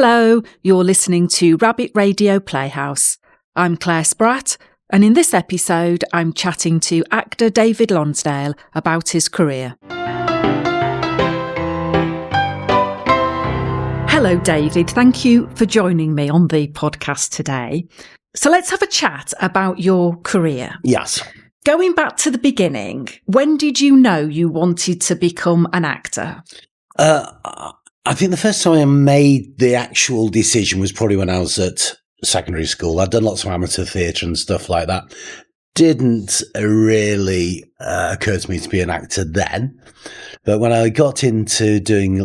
Hello, you're listening to Rabbit Radio Playhouse. I'm Claire Spratt, and in this episode I'm chatting to actor David Lonsdale about his career. Hello David, thank you for joining me on the podcast today. So let's have a chat about your career. Yes. Going back to the beginning, when did you know you wanted to become an actor? I think the first time I made the actual decision was probably when I was at secondary school. I'd done lots of amateur theatre and stuff like that. Didn't really occur to me to be an actor then. But when I got into doing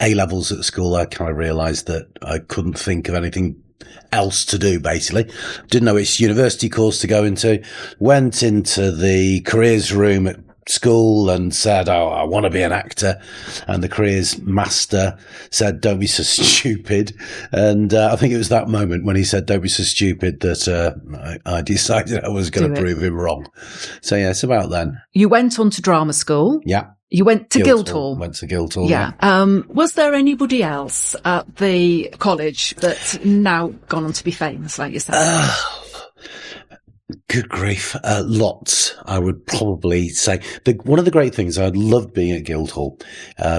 A-levels at school, I kind of realised that I couldn't think of anything else to do, basically. Didn't know which university course to go into. Went into the careers room at school and said, I want to be an actor. And the careers master said, don't be so stupid. And I think it was that moment when he said, don't be so stupid, that I decided I was going to prove him wrong. So yeah, it's about then. You went on to drama school. Yeah. You went to Guildhall. Went to Guildhall. Yeah. Was there anybody else at the college that's now gone on to be famous like yourself? Good grief. Lots, I would probably say. One of the great things, I loved being at Guildhall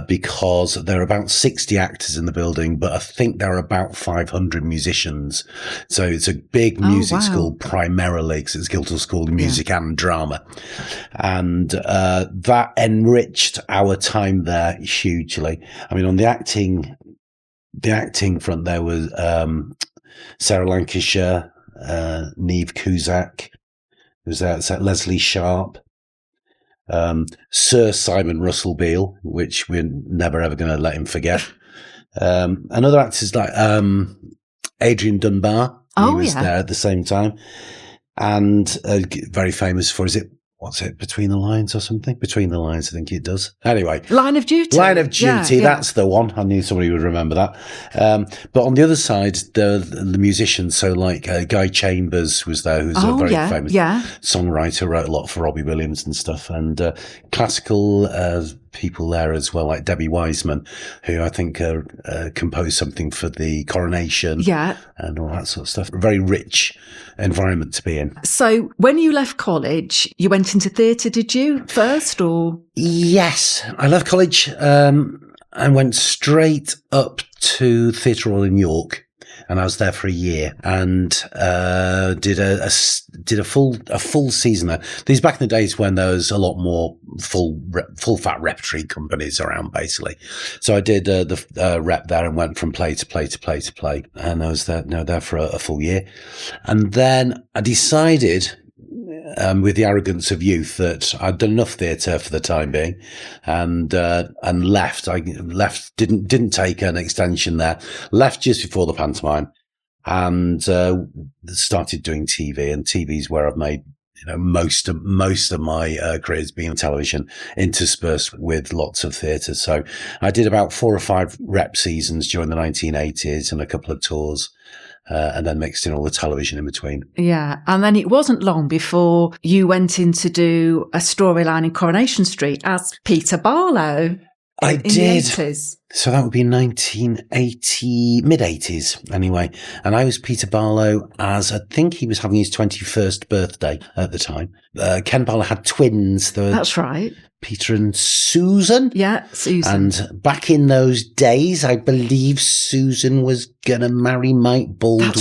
because there are about 60 actors in the building, but I think there are about 500 musicians. So it's a big music school primarily, because it's Guildhall School of Music and Drama. And that enriched our time there hugely. I mean, on the acting front, there was Sarah Lancashire, Neve Cusack, who's there, Leslie Sharp, Sir Simon Russell Beale, which we're never ever going to let him forget, and other actors like Adrian Dunbar, he was there at the same time, and very famous for, Between the Lines or something? Between the Lines, I think it does. Anyway. Line of Duty. Line of Duty, that's the one. I knew somebody would remember that. But on the other side, the musicians, so like Guy Chambers was there, who's a very famous songwriter, wrote a lot for Robbie Williams and stuff, and classical people there as well, like Debbie Wiseman, who I think composed something for the Coronation and all that sort of stuff. A very rich environment to be in. So when you left college, you went into theatre, did you, first, or? Yes, I left college and went straight up to Theatre Royal in York. And I was there for a year and did a full season there. These back in the days when there was a lot more full fat repertory companies around, basically. So I did the rep there and went from play to play to play to play, and I was there for a full year. And then I decided, with the arrogance of youth, that I'd done enough theatre for the time being, and left. I left, didn't take an extension there. Left just before the pantomime, and started doing TV. And TV's where I've made most of my career's been on television, interspersed with lots of theatre. So I did about 4 or 5 rep seasons during the 1980s and a couple of tours. And then mixed in all the television in between. Yeah. And then it wasn't long before you went in to do a storyline in Coronation Street as Peter Barlow. I did. The 80s. So that would be 1980, mid-80s anyway. And I was Peter Barlow as, I think he was having his 21st birthday at the time. Ken Barlow had twins. That's right. Peter and Susan. Yeah, Susan. And back in those days, I believe Susan was going to marry Mike Baldwin.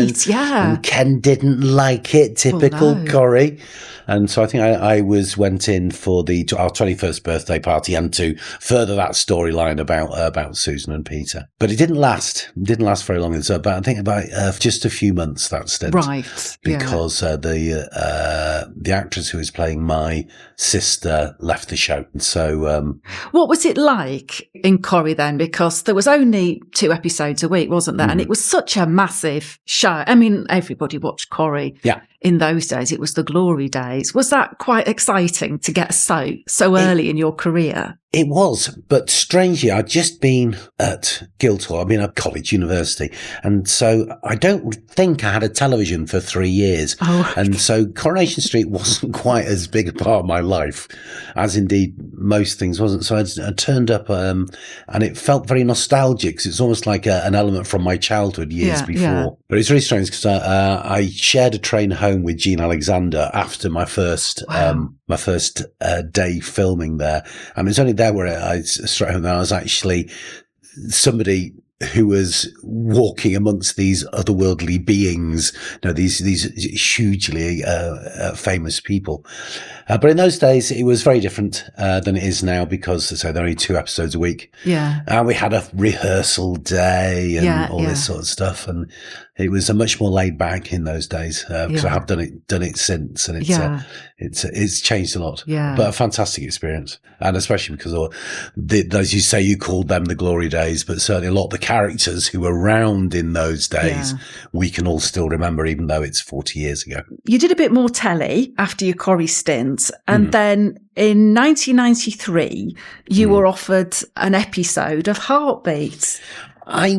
That's right, and Ken didn't like it, typical Corrie. And so I think I went in for our 21st birthday party and to further that storyline about Susan and Peter. But it didn't last. It didn't last very long. So I think about just a few months, that stint. Right. Because the actress who was playing my sister left the show. So what was it like in Corrie then? Because there was only 2 episodes a week, wasn't there? Mm-hmm. And it was such a massive show. I mean, everybody watched Corrie. Yeah. In those days, it was the glory days. Was that quite exciting to get so early in your career? It was, but strangely, I'd just been at Guildhall. I mean, at college, university. And so I don't think I had a television for 3 years. Oh. And so Coronation Street wasn't quite as big a part of my life as indeed most things, wasn't it? So I turned up, and it felt very nostalgic, because it's almost like an element from my childhood years before. Yeah. But it's really strange, because I shared a train home with Jean Alexander after my first day filming there, and it was only there where I straight home. I was actually somebody who was walking amongst these otherworldly beings, these hugely famous people. But in those days, it was very different than it is now, because there are only 2 episodes a week. Yeah. And we had a rehearsal day and all this sort of stuff. And it was a much more laid back in those days, because I have done it since, and it's changed a lot. Yeah. But a fantastic experience, and especially because as you say, you called them the glory days, but certainly a lot of the characters who were around in those days, we can all still remember, even though it's 40 years ago. You did a bit more telly after your Corrie stint, and then in 1993, you were offered an episode of Heartbeat. I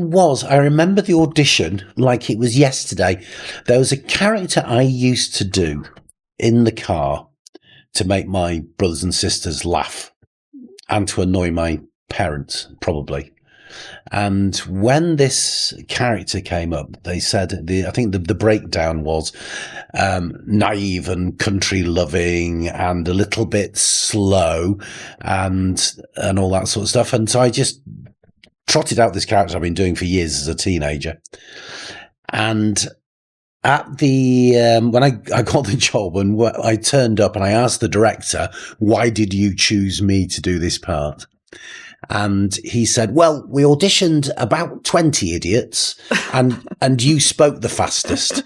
remember the audition like it was yesterday. There was a character I used to do in the car to make my brothers and sisters laugh and to annoy my parents, probably. And when this character came up, they said, I think the breakdown was naive and country loving and a little bit slow and all that sort of stuff. And so I just trotted out this character I've been doing for years as a teenager. And at the when I got the job, and I turned up and I asked the director, why did you choose me to do this part? And he said, well, we auditioned about 20 idiots and you spoke the fastest.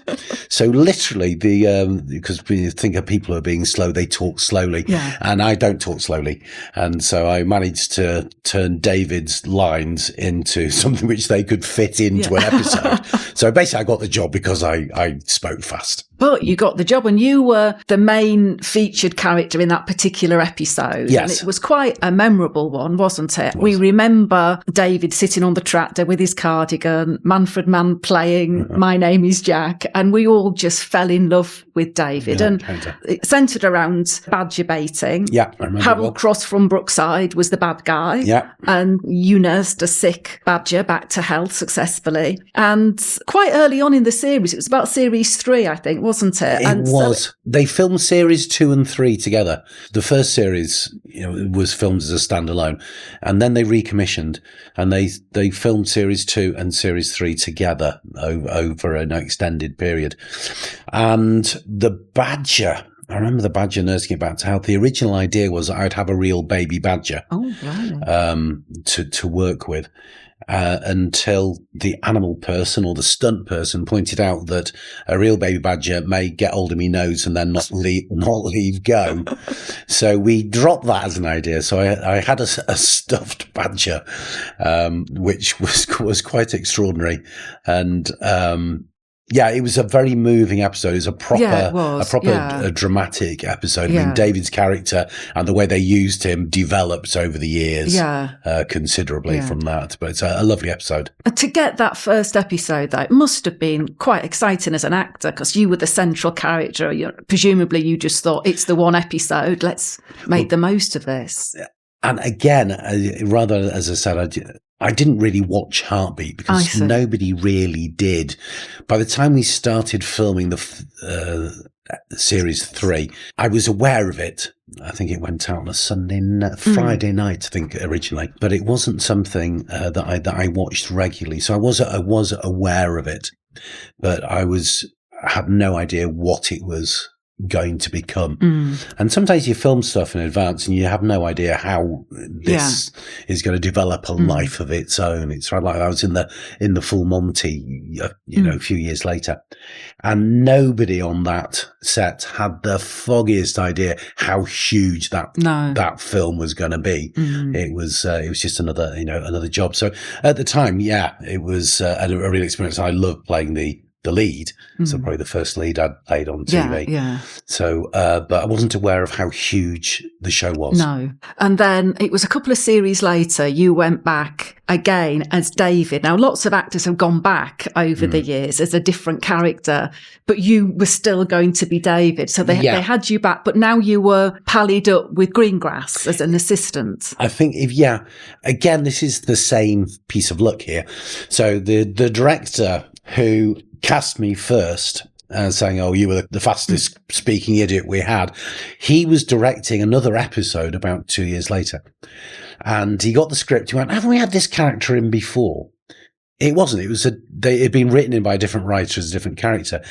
So literally because we think of people who are being slow, they talk slowly, and I don't talk slowly. And so I managed to turn David's lines into something which they could fit into an episode. So basically I got the job because I spoke fast. But you got the job, and you were the main featured character in that particular episode. Yes. And it was quite a memorable one, wasn't it? We remember David sitting on the tractor with his cardigan, Manfred Mann playing My Name is Jack, and we all just fell in love with David. And it centred around badger baiting. Yeah, I remember. Harold Cross from Brookside was the bad guy. Yeah. And you nursed a sick badger back to health successfully. And quite early on in the series, it was about series 3, I think, wasn't it? It was. They filmed series 2 and 3 together. The first series, was filmed as a standalone, and then they recommissioned, and they filmed series 2 and series 3 together over an extended period. And the badger, I remember the badger nursing it back to health. The original idea was I'd have a real baby badger to work with. Until the animal person or the stunt person pointed out that a real baby badger may get hold of me nose and then not leave go. So we dropped that as an idea. So I had a stuffed badger, which was quite extraordinary. And, it was a very moving episode. It was a proper dramatic episode. Yeah. I mean, David's character and the way they used him developed over the years considerably from that. But it's a lovely episode. To get that first episode, though, it must have been quite exciting as an actor, because you were the central character. Presumably you just thought, it's the one episode, let's make the most of this. And again, rather, as I said, I didn't really watch Heartbeat because nobody really did. By the time we started filming the series 3, I was aware of it. I think it went out on a Friday night, I think, originally. But it wasn't something that I watched regularly. So I was aware of it, but I had no idea what it was going to become. And sometimes you film stuff in advance and you have no idea how this is going to develop a life of its own. It's right, like I was in the Full Monty a few years later, and nobody on that set had the foggiest idea how huge that film was going to be. It was just another job. So at the time, it was a real experience. I loved playing the the lead. So probably the first lead I'd played on TV. Yeah. So, but I wasn't aware of how huge the show was. No. And then it was a couple of series later, you went back again as David. Now, lots of actors have gone back over the years as a different character, but you were still going to be David. So they had you back, but now you were pallied up with Greengrass as an assistant. I think again, this is the same piece of luck here. So the director who cast me first, saying, "Oh, you were the fastest speaking idiot we had," he was directing another episode about 2 years later. And he got the script. He went, "Haven't we had this character in before?" It wasn't. It was it had been written in by a different writer as a different character.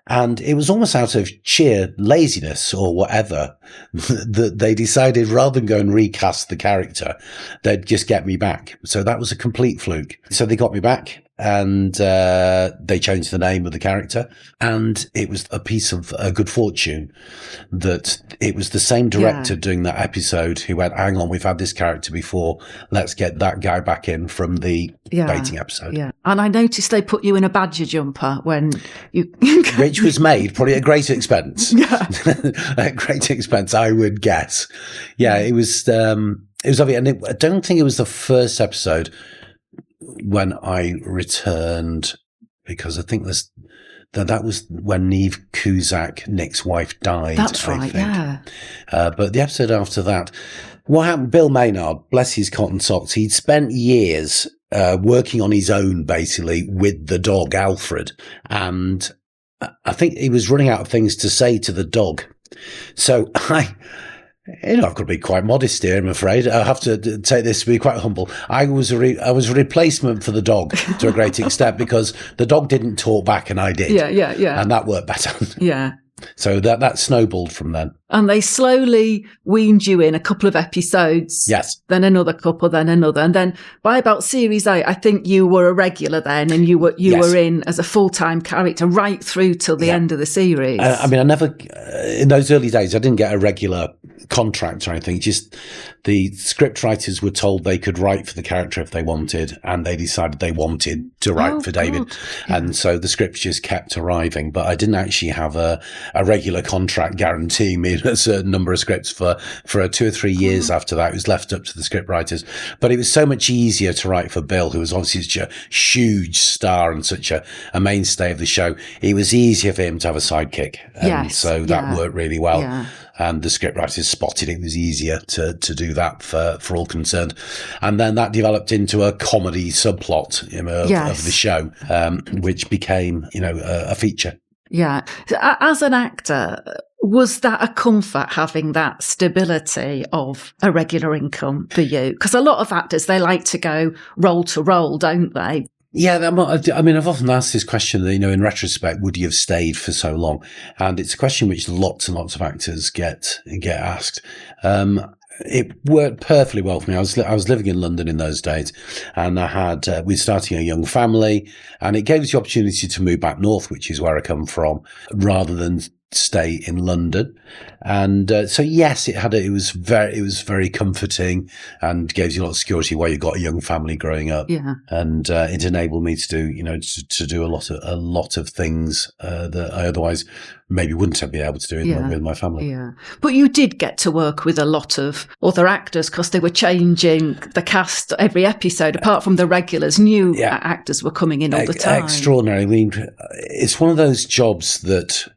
And it was almost out of sheer laziness or whatever that they decided rather than go and recast the character, they'd just get me back. So that was a complete fluke. So they got me back. And they changed the name of the character. And it was a piece of good fortune that it was the same director doing that episode who went, "Hang on, we've had this character before. Let's get that guy back in from the baiting episode." Yeah. And I noticed they put you in a badger jumper when you... Which was made probably at great expense. At great expense, I would guess. Yeah, it was lovely. And I don't think it was the first episode when I returned, because I think that was when Niamh Cusack, Nick's wife, died. That's right, yeah. But the episode after that, what happened, Bill Maynard, bless his cotton socks, he'd spent years working on his own, basically, with the dog, Alfred. And I think he was running out of things to say to the dog. So I've got to be quite modest here, I'm afraid. I have to take this to be quite humble. I was a replacement for the dog to a great extent because the dog didn't talk back and I did. Yeah. And that worked better. Yeah. So that snowballed from then. And they slowly weaned you in a couple of episodes. Yes. Then another couple, then another. And then by about series 8, I think you were a regular then, and you were in as a full-time character right through till the end of the series. I mean, I never, in those early days, I didn't get a regular contract or anything. Just the script writers were told they could write for the character if they wanted, and they decided they wanted to write for David. Yeah. And so the scripts just kept arriving. But I didn't actually have a regular contract guaranteeing me a certain number of scripts for 2 or 3 years after that. It was left up to the script writers. But it was so much easier to write for Bill, who was obviously such a huge star and such a mainstay of the show. It was easier for him to have a sidekick. And so that worked really well. Yeah. And the script writers spotted it was easier to do that for all concerned. And then that developed into a comedy subplot of the show, which became, a feature. Yeah. As an actor, was that a comfort having that stability of a regular income for you? Because a lot of actors, they like to go role to role, don't they? Yeah, I mean, I've often asked this question, in retrospect, would you have stayed for so long? And it's a question which lots and lots of actors get asked. It worked perfectly well for me. I was living in London in those days, and we were starting a young family, and it gave us the opportunity to move back north, which is where I come from, rather than stay in London. And so yes, it was very comforting and gave you a lot of security while you got a young family growing up. Yeah. And it enabled me to do to do a lot of things that I otherwise maybe wouldn't have been able to do with my family. Yeah. But you did get to work with a lot of other actors because they were changing the cast every episode. Apart from the regulars, new actors were coming in all the time. Extraordinary. I mean, it's one of those jobs that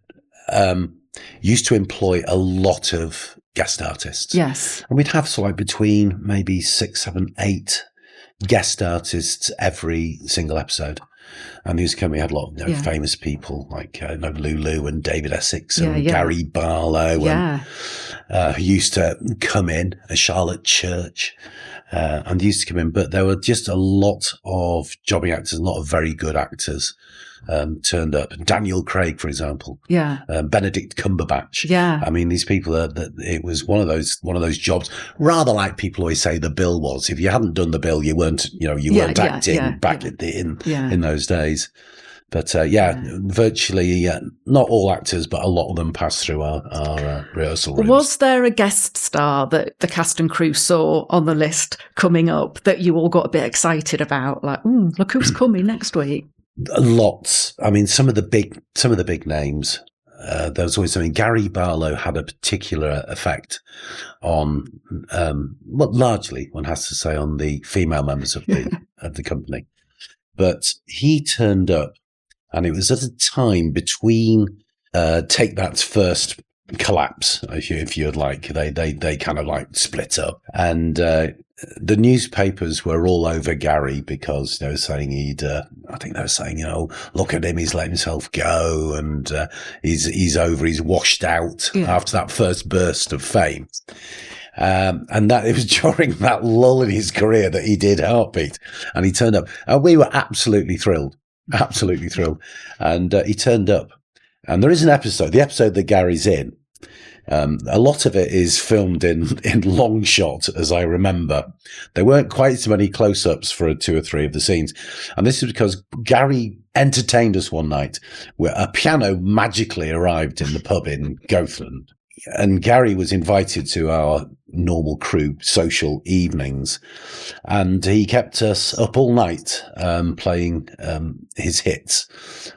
used to employ a lot of guest artists. Yes. And we'd have between maybe 6, 7, 8 guest artists every single episode. And these we had a lot of famous people like Lulu and David Essex and Gary Barlow who used to come in, Charlotte Church, and used to come in. But there were just a lot of jobbing actors, a lot of very good actors turned up. Daniel Craig, for example. Yeah. Benedict Cumberbatch. Yeah. I mean, these people it was one of those jobs, rather like people always say the bill was. If you hadn't done the bill, you weren't acting back in those days. But virtually not all actors, but a lot of them passed through our rehearsal rooms. Was there a guest star that the cast and crew saw on the list coming up that you all got a bit excited about? Like, look who's coming next week? Lots. I mean, some of the big names. There was always something. Gary Barlow had a particular effect on, largely, one has to say, on the female members of the company. But he turned up, and it was at a time between Take That's first collapse, if you'd like. They kind of like split up, and the newspapers were all over Gary because they were saying I think they were saying, look at him, he's let himself go, and he's over, he's washed out after that first burst of fame. And that it was during that lull in his career that he did Heartbeat, and he turned up, and we were absolutely thrilled. And he turned up, and there is an episode, the episode that Gary's in. A lot of it is filmed in long shot, as I remember. There weren't quite so many close-ups for 2 or 3 of the scenes. And this is because Gary entertained us one night where a piano magically arrived in the pub in Goathland. And Gary was invited to our normal crew social evenings, and he kept us up all night playing his hits.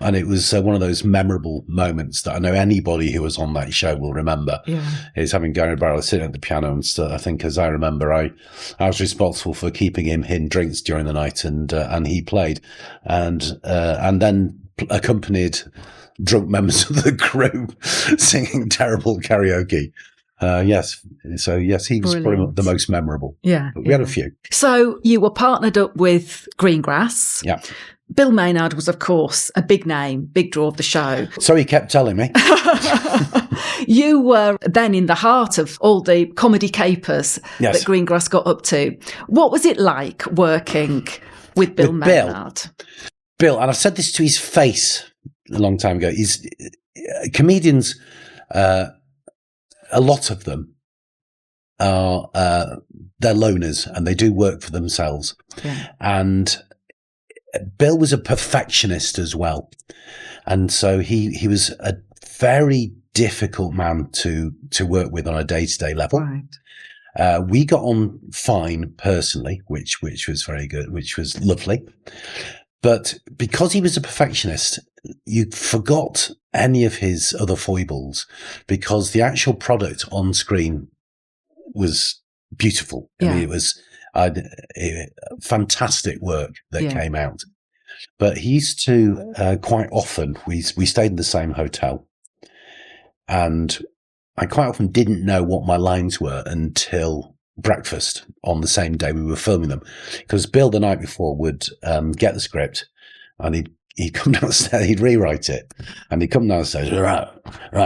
And it was one of those memorable moments that I know anybody who was on that show will remember. Is having Gary Barlow sitting at the piano and stuff. I think, as I remember, I was responsible for keeping him in drinks during the night, and he played, and then accompanied drunk members of the crew singing terrible karaoke. Yes. So, yes, he was probably the most memorable. Yeah. But we had a few. So you were partnered up with Greengrass. Yeah. Bill Maynard was, of course, a big name, big draw of the show. So he kept telling me. You were then in the heart of all the comedy capers that Greengrass got up to. What was it like working with Bill Maynard? Bill, and I've said this to his face a long time ago, comedians, a lot of them are, they're loners and they do work for themselves. Yeah. And Bill was a perfectionist as well. And so he was a very difficult man to work with on a day-to-day level. Right. We got on fine personally, which was very good, which was lovely. But because he was a perfectionist, you forgot any of his other foibles, because the actual product on screen was beautiful. I mean, it was fantastic work that came out. But he used to quite often, we stayed in the same hotel, and I quite often didn't know what my lines were until breakfast on the same day we were filming them, because Bill the night before would get the script, and he'd come downstairs, he'd rewrite it, and he'd come downstairs, right,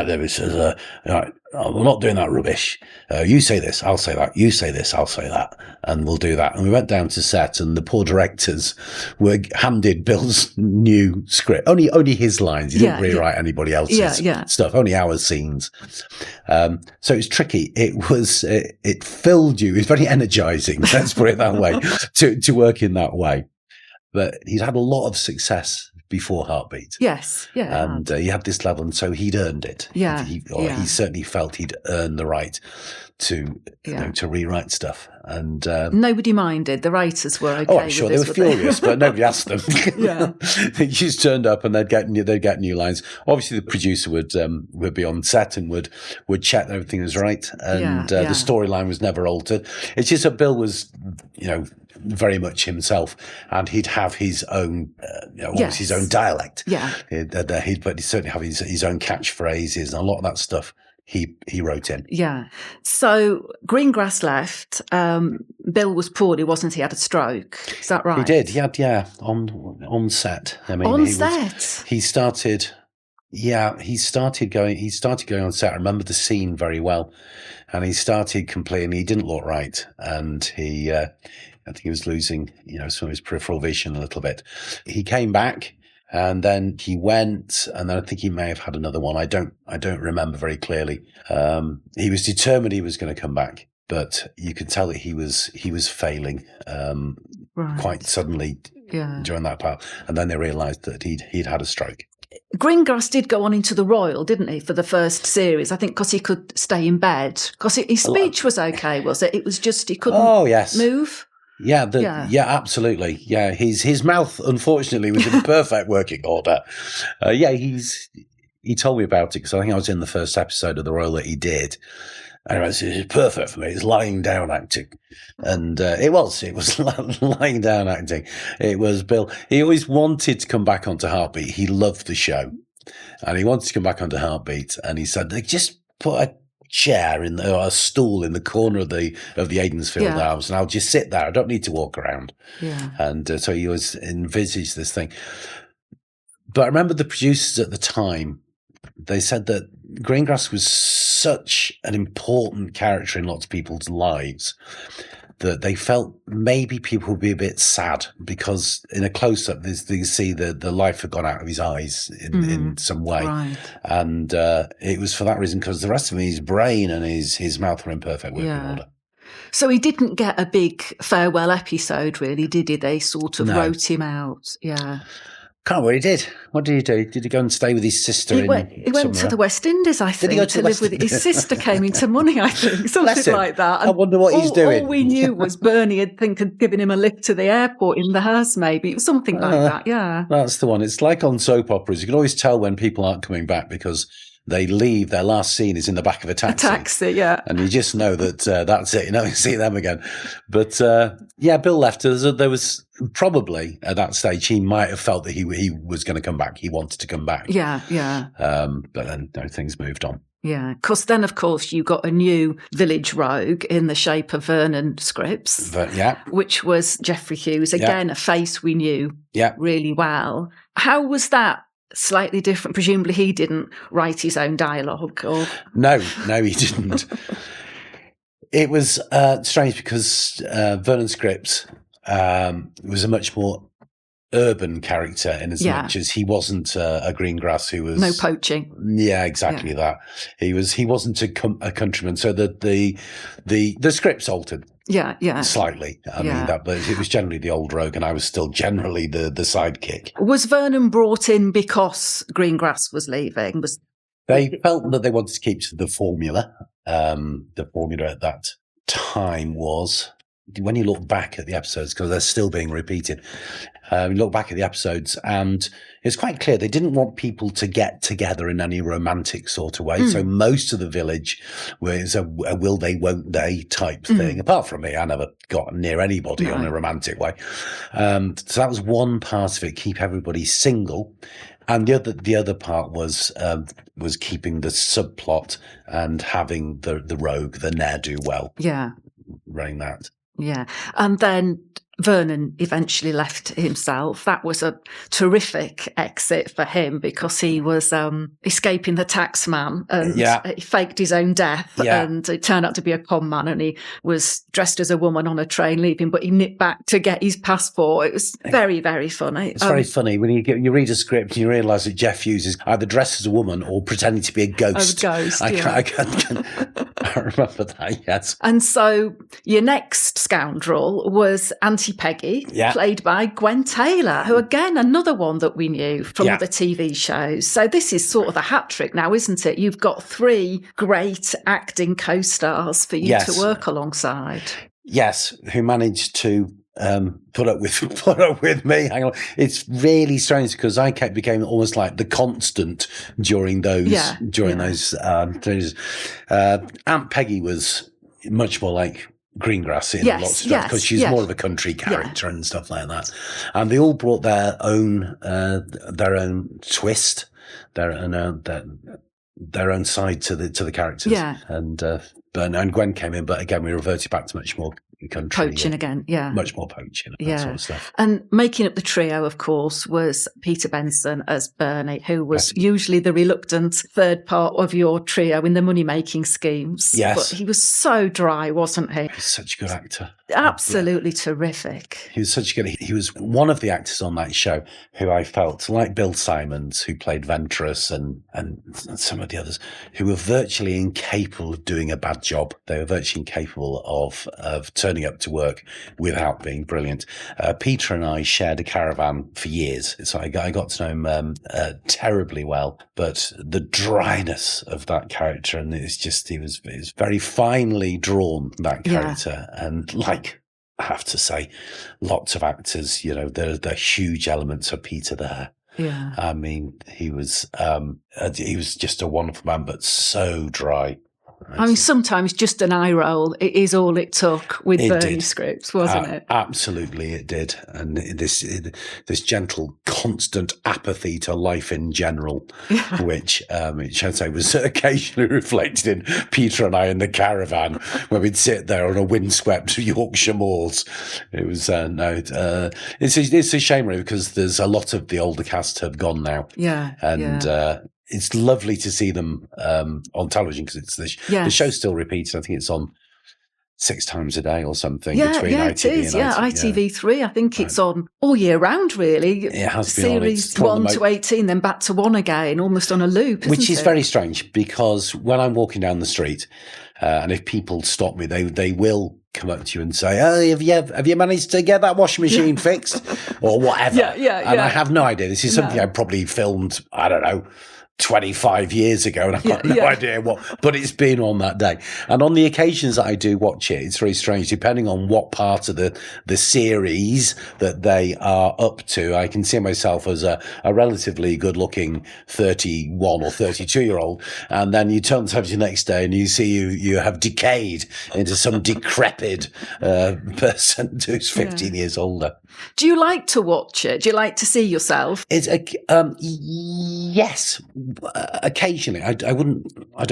David says, right, I'm not doing that rubbish. You say this, I'll say that. You say this, I'll say that, and we'll do that. And we went down to set, and the poor directors were handed Bill's new script, only his lines. He didn't rewrite anybody else's stuff, only our scenes. So it was tricky. It filled you. It was very energizing. Let's put it that way, to work in that way. But he'd had a lot of success before Heartbeat. Yes, yeah. And he had this level, and so he'd earned it. Yeah. He certainly felt he'd earned the right to to rewrite stuff. And nobody minded. The writers were okay. Oh, sure, they were furious, but nobody asked them. Yeah. They just turned up and they'd get new lines. Obviously, the producer would be on set and would check that everything was right, and the storyline was never altered. It's just that Bill was, very much himself, and he'd have his own, his own dialect. Yeah. But he'd certainly have his own catchphrases, and a lot of that stuff he wrote in. Yeah. So Greengrass left. Bill was poorly, wasn't he? Had a stroke. Is that right? He did. He had, on set. I mean, he started going on set. I remember the scene very well, and he started complaining he didn't look right, and I think he was losing, some of his peripheral vision a little bit. He came back, and then he went, and then I think he may have had another one. I don't remember very clearly. He was determined he was going to come back, but you could tell that he was failing quite suddenly during that part. And then they realised that he'd had a stroke. Greengrass did go on into the Royal, didn't he, for the first series? I think because he could stay in bed. Because his speech was okay, was it? It was just he couldn't move. Yeah, absolutely. Yeah, his mouth, unfortunately, was in perfect working order. He told me about it because I think I was in the first episode of the role that he did. And it's perfect for me. It's lying down acting. And it was lying down acting. It was Bill. He always wanted to come back onto Heartbeat. He loved the show. And he wanted to come back onto Heartbeat. And he said, just put a chair or a stool in the corner of the Aidensfield house, and I'll just sit there. I don't need to walk around. Yeah. And so he was envisaged this thing. But I remember the producers at the time, they said that Greengrass was such an important character in lots of people's lives that they felt maybe people would be a bit sad because in a close-up, you see the life had gone out of his eyes in some way. Right. And it was for that reason, because the rest of his brain and his mouth were in perfect working order. So he didn't get a big farewell episode, really, did he? They sort of wrote him out. Yeah. Can't remember what he did. What did he do? Did he go and stay with his sister? He went to the West Indies, I think, to live with his sister. Came into money, I think, something like that. And I wonder what he's doing. All we knew was Bernie had given him a lift to the airport in the house, maybe. It was something like that, yeah. That's the one. It's like on soap operas. You can always tell when people aren't coming back because they leave, their last scene is in the back of a taxi. A taxi, yeah. And you just know that that's it. You never see them again. But, Bill left. There was probably, at that stage, he might have felt that he was going to come back. He wanted to come back. Yeah, yeah. But then things moved on. Yeah, because then, of course, you got a new village rogue in the shape of Vernon Scripps, which was Geoffrey Hughes. Again, a face we knew really well. How was that? Slightly different. Presumably he didn't write his own dialogue. Or No, he didn't. It was strange because Vernon Scripps was a much more urban character in as much as he wasn't a Greengrass who was... No poaching. Yeah, exactly that. He wasn't a countryman. So the scripts altered. Yeah. Slightly. I mean, but it was generally the old rogue and I was still generally the sidekick. Was Vernon brought in because Greengrass was leaving? They felt that they wanted to keep the formula. The formula at that time was, when you look back at the episodes, because they're still being repeated, you look back at the episodes and it's quite clear they didn't want people to get together in any romantic sort of way. So most of the village was a will they, won't they type thing. Apart from me, I never got near anybody on a romantic way. So that was one part of it, keep everybody single. And the other part was keeping the subplot and having the rogue, the ne'er-do-well. Yeah. Running that. Yeah. And then Vernon eventually left himself. That was a terrific exit for him because he was escaping the tax man and he faked his own death and it turned out to be a con man and he was dressed as a woman on a train leaving, but he nipped back to get his passport. It was very, very funny. It's very funny when you read a script and you realise that Jeff Hughes is either dressed as a woman or pretending to be a ghost. I remember that, yes. And so your next scoundrel was Auntie Peggy, played by Gwen Taylor, who, again, another one that we knew from other TV shows. So this is sort of a hat trick now, isn't it? You've got three great acting co-stars for you to work alongside. Yes, who managed to put up with me. Hang on, it's really strange because I became almost like the constant during those those. Aunt Peggy was much more like Greengrass in lots of stuff because she's more of a country character and stuff like that. And they all brought their own twist, their own side to the characters. Yeah. And Gwen came in, but again we reverted back to much more country. Poaching again, much more poaching, that sort of stuff. And making up the trio, of course, was Peter Benson as Bernie, who was usually the reluctant third part of your trio in the money-making schemes. Yes. But he was so dry, wasn't he? He's such a good actor. Absolutely terrific. He was such a good... He was one of the actors on that show who I felt, like Bill Simons, who played Ventress and some of the others, who were virtually incapable of doing a bad job. They were virtually incapable of turning up to work without being brilliant. Peter and I shared a caravan for years, so I got to know him terribly well. But the dryness of that character, and it's just he was very finely drawn, that character, and like I have to say, lots of actors, there are huge elements of Peter there. Yeah. I mean, he was just a wonderful man, but so dry. I mean, sometimes just an eye roll is all it took with Bernie scripts, wasn't it? Absolutely, it did. And this gentle, constant apathy to life in general, which I'd say was occasionally reflected in Peter and I in the caravan when we'd sit there on a windswept Yorkshire moors. It was it's a shame really, because there's a lot of the older cast have gone now. Yeah, and. It's lovely to see them on television because the show still repeats. I think it's on 6 times a day or something between ITV it is. and ITV3. I think it's on all year round, really. It has been Series 1 to 18, then back to 1 again, almost on a loop, which is very strange, because when I'm walking down the street and if people stop me, they will come up to you and say, "Oh, have you managed to get that washing machine fixed?" or whatever. And I have no idea. This is something I probably filmed, I don't know, 25 years ago, and I've got no idea what, but it's been on that day. And on the occasions that I do watch it, it's very strange, depending on what part of the series that they are up to. I can see myself as a relatively good looking 31 or 32-year-old, and then you turn the television the next day and you see you have decayed into some decrepit person who's 15 years older. Do you like to watch it? Do you like to see yourself? It's yes. Occasionally, I don't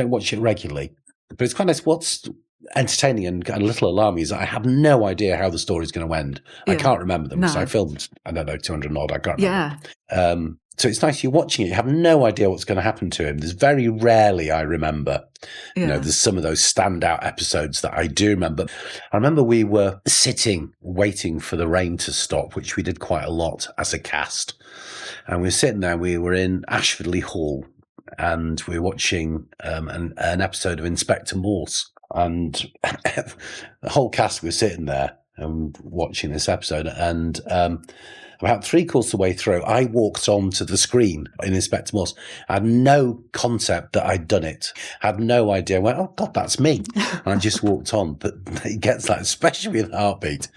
watch it regularly, but it's quite nice. What's entertaining and a little alarming is that I have no idea how the story's going to end. I can't remember them because I filmed, I don't know, 200 and odd. I can't remember. So it's nice you're watching it. You have no idea what's going to happen to him. There's very rarely I remember. There's some of those standout episodes that I do remember. I remember we were sitting waiting for the rain to stop, which we did quite a lot as a cast. And we were sitting there, we were in Ashfordley Hall, and we were watching an episode of Inspector Morse. And the whole cast was sitting there and watching this episode. And about 3/4 of the way through, I walked onto the screen in Inspector Morse. I had no concept that I'd done it. Had no idea. I went, oh, God, that's me. And I just walked on. But it gets that, especially with Heartbeat.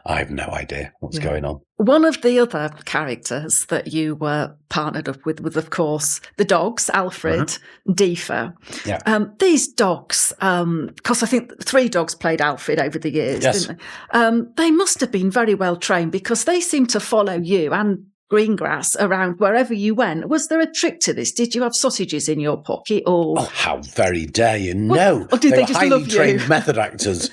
I have no idea what's going on. One of the other characters that you were partnered up with was, of course, the dogs, Alfred, Deefer. Yeah. These dogs, because I think 3 dogs played Alfred over the years, didn't they? They must have been very well trained, because they seem to follow you and Greengrass around wherever you went. Was there a trick to this? Did you have sausages in your pocket? Or how very dare you? No. Or did they were just highly love trained you? method actors.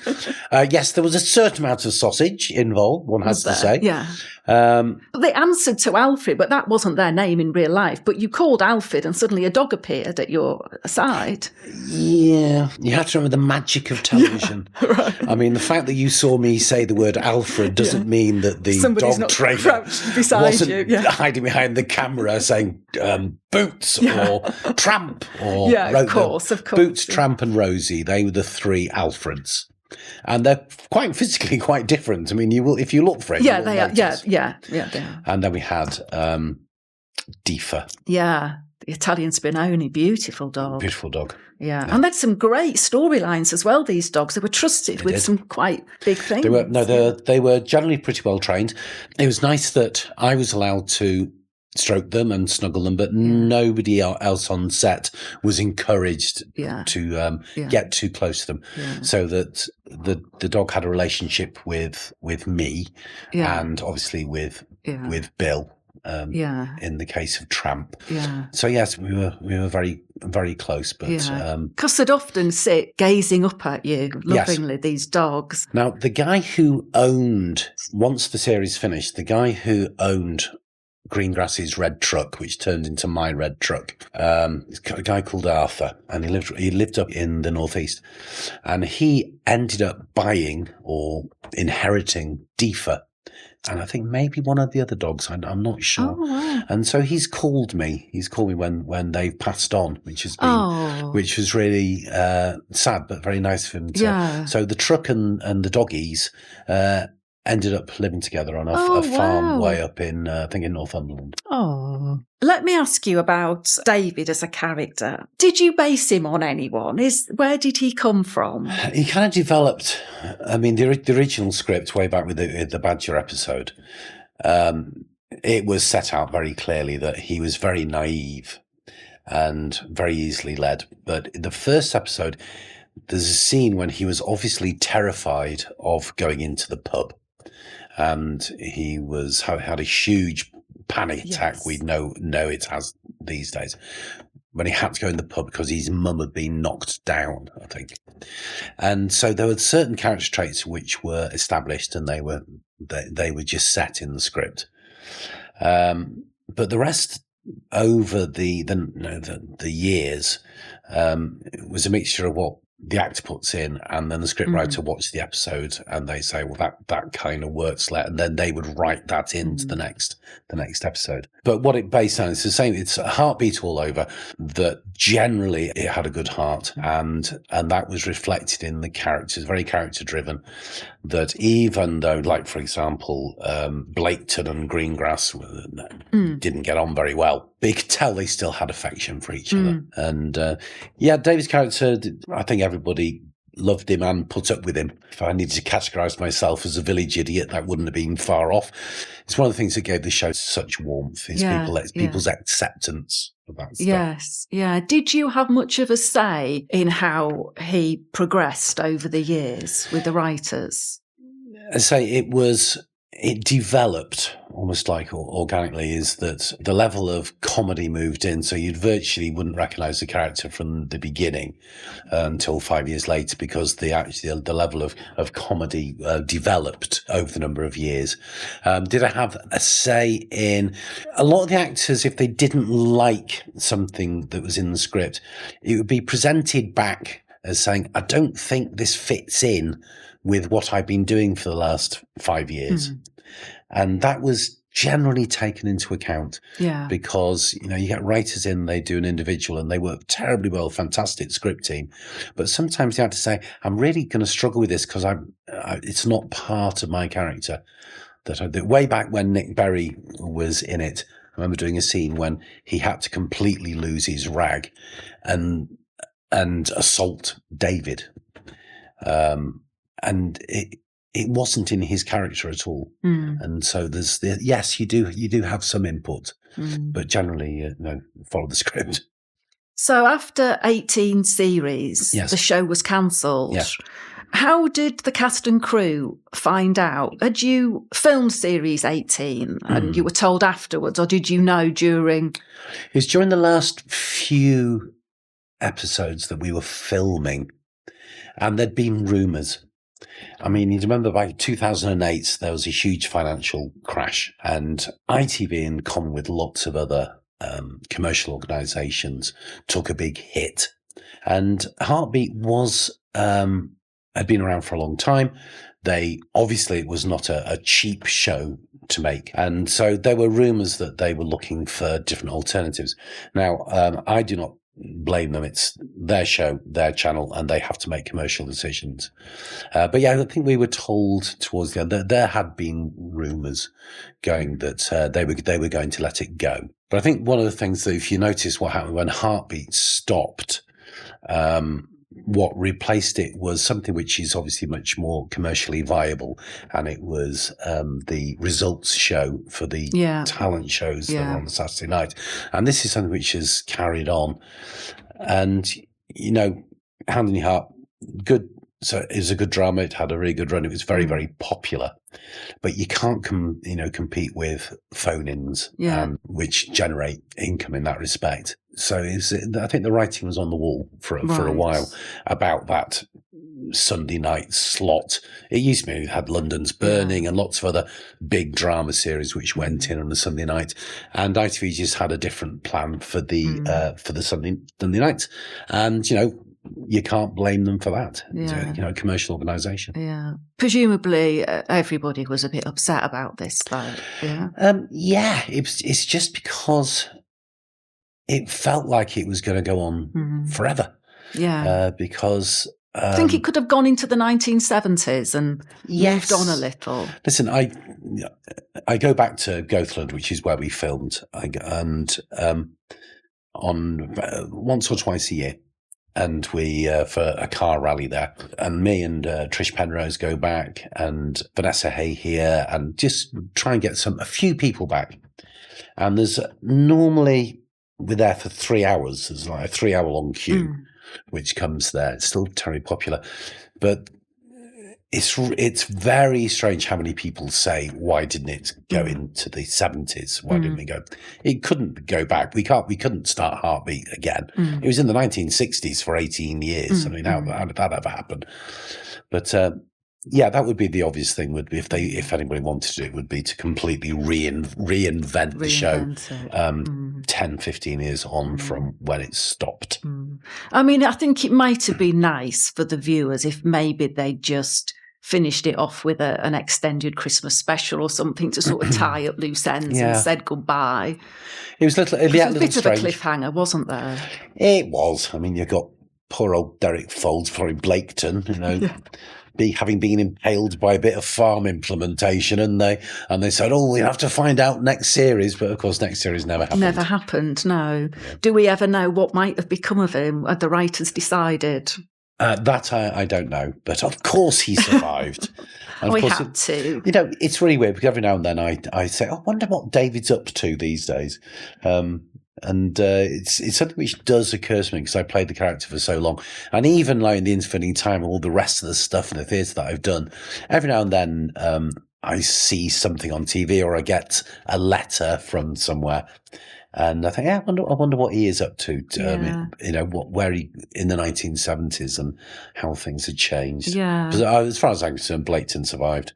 Yes, there was a certain amount of sausage involved, one has to say. Yeah. They answered to Alfred, but that wasn't their name in real life. But you called Alfred and suddenly a dog appeared at your side. Yeah. You have to remember the magic of television. Right. I mean, the fact that you saw me say the word Alfred doesn't mean that the Somebody's dog not trainer crouched beside wasn't you. hiding behind the camera saying Boots or Tramp or of course. Boots, Tramp and Rosie. They were the 3 Alfreds. And they're quite physically quite different. I mean, you will if you look for it. Yeah, they are. Yeah, they are. And then we had Deefer. Yeah, the Italian Spinoni, beautiful dog. Beautiful dog. Yeah, and they had some great storylines as well. These dogs, they were trusted with some quite big things. They were generally pretty well trained. It was nice that I was allowed to stroke them and snuggle them, but nobody else on set was encouraged to get too close to them, so that the dog had a relationship with me and obviously with Bill. In the case of Tramp. So yes, we were very, very close, but because they'd often sit gazing up at you lovingly, these dogs. Now, the guy who owned, once the series finished, the guy who owned Greengrass's red truck, which turned into my red truck, a guy called Arthur, and he lived up in the northeast, and he ended up buying or inheriting Deefer. And I think maybe one of the other dogs, I'm not sure. Oh, wow. And so he's called me. He's called me when they've passed on, which was really sad, but very nice of him. So the truck and the doggies ended up living together on a farm way up in, I think, in Northumberland. Oh. Let me ask you about David as a character. Did you base him on anyone? Where did he come from? He kind of developed, I mean, the original script way back with the Badger episode, it was set out very clearly that he was very naive and very easily led. But in the first episode, there's a scene when he was obviously terrified of going into the pub. And he had a huge panic attack. We know it as these days, when he had to go in the pub because his mum had been knocked down, I think. And so there were certain character traits which were established, and they were just set in the script. But the rest over the years, it was a mixture of what the actor puts in, and then the scriptwriter watched the episode and they say, well, that kind of works, and then they would write that into the next episode. But what it based on, it's the same. It's a heartbeat all over. That generally it had a good heart, and that was reflected in the characters, very character driven. That even though, like for example, Blaketon and Greengrass didn't get on very well, but you could tell they still had affection for each other. And David's character, I think everybody loved him and put up with him. If I needed to categorise myself as a village idiot, that wouldn't have been far off. It's one of the things that gave the show such warmth, is people's acceptance of that stuff. Yes, yeah. Did you have much of a say in how he progressed over the years with the writers? I say it developed almost like organically, is that the level of comedy moved in, so you virtually wouldn't recognise the character from the beginning until 5 years later, because the level of comedy developed over the number of years. Did I have a say in a lot of the actors? If they didn't like something that was in the script, it would be presented back as saying, I don't think this fits in with what I've been doing for the last 5 years. And that was generally taken into account. Yeah. Because, you get writers in, they do an individual and they work terribly well, fantastic script team. But sometimes you have to say, I'm really going to struggle with this because it's not part of my character. Way back when Nick Berry was in it, I remember doing a scene when he had to completely lose his rag and assault David. And it wasn't in his character at all. And so there's yes, you do have some input, but generally, follow the script. So after 18 series, the show was cancelled. Yeah. How did the cast and crew find out? Had you filmed series 18 and you were told afterwards, or did you know during? It was during the last few episodes that we were filming, and there'd been rumours. I mean, you remember by 2008, there was a huge financial crash, and ITV, in common with lots of other commercial organisations, took a big hit. And Heartbeat had been around for a long time. It was not a cheap show to make. And so there were rumours that they were looking for different alternatives. Now, I do not blame them. It's their show, their channel, and they have to make commercial decisions. But I think we were told towards the end that there had been rumours going that they were going to let it go. But I think one of the things that, if you notice what happened when Heartbeat stopped, what replaced it was something which is obviously much more commercially viable, and it was the results show for the talent shows that were on the Saturday night. And this is something which has carried on. And, Hand in Your Heart, good. So it was a good drama. It had a really good run. It was very, very popular. But you can't compete with phone-ins, which generate income in that respect. So I think the writing was on the wall for a while about that Sunday night slot. It used to be, it had London's Burning and lots of other big drama series which went in on a Sunday night. And ITV just had a different plan for the Sunday nights. And, you can't blame them for that. It's a commercial organisation. Yeah. Presumably, everybody was a bit upset about this, though. Yeah. It's just because it felt like it was going to go on forever. Yeah. Because I think it could have gone into the 1970s and moved on a little. Listen, I go back to Goathland, which is where we filmed, and on once or twice a year, and we for a car rally there, and me and Trish Penrose go back, and Vanessa Hay here, and just try and get a few people back. And there's normally, we're there for 3 hours. There's like a 3-hour long queue, which comes there. It's still terribly popular, but it's very strange how many people say, why didn't it go into the 70s? Why didn't we go? It couldn't go back. We couldn't start Heartbeat again. It was in the 1960s for 18 years. I mean, how did that ever happen? But yeah, that would be the obvious thing. Would be if anybody wanted to do it, would be to completely reinvent the show 10, 15 years on from when it stopped. I mean, I think it might have been nice for the viewers if maybe they just finished it off with an extended Christmas special or something to sort of tie up loose ends and said goodbye. It was a bit of a cliffhanger, wasn't there? It was. I mean, you've got poor old Derek Folds playing Blaketon, having been impaled by a bit of farm implementation, and they said, we have to find out next series, but of course next series never happened. No. Do we ever know what might have become of him? Had the writers decided? That I don't know, but of course he survived. We had to. It's really weird because every now and then I say, I wonder what David's up to these days. And it's something which does occur to me because I played the character for so long. And even like in the intervening time, all the rest of the stuff in the theatre that I've done, every now and then I see something on TV or I get a letter from somewhere. And I think, I wonder what he is up to. Where he in the 1970s and how things had changed. Yeah. As far as I'm concerned, Blaketon survived.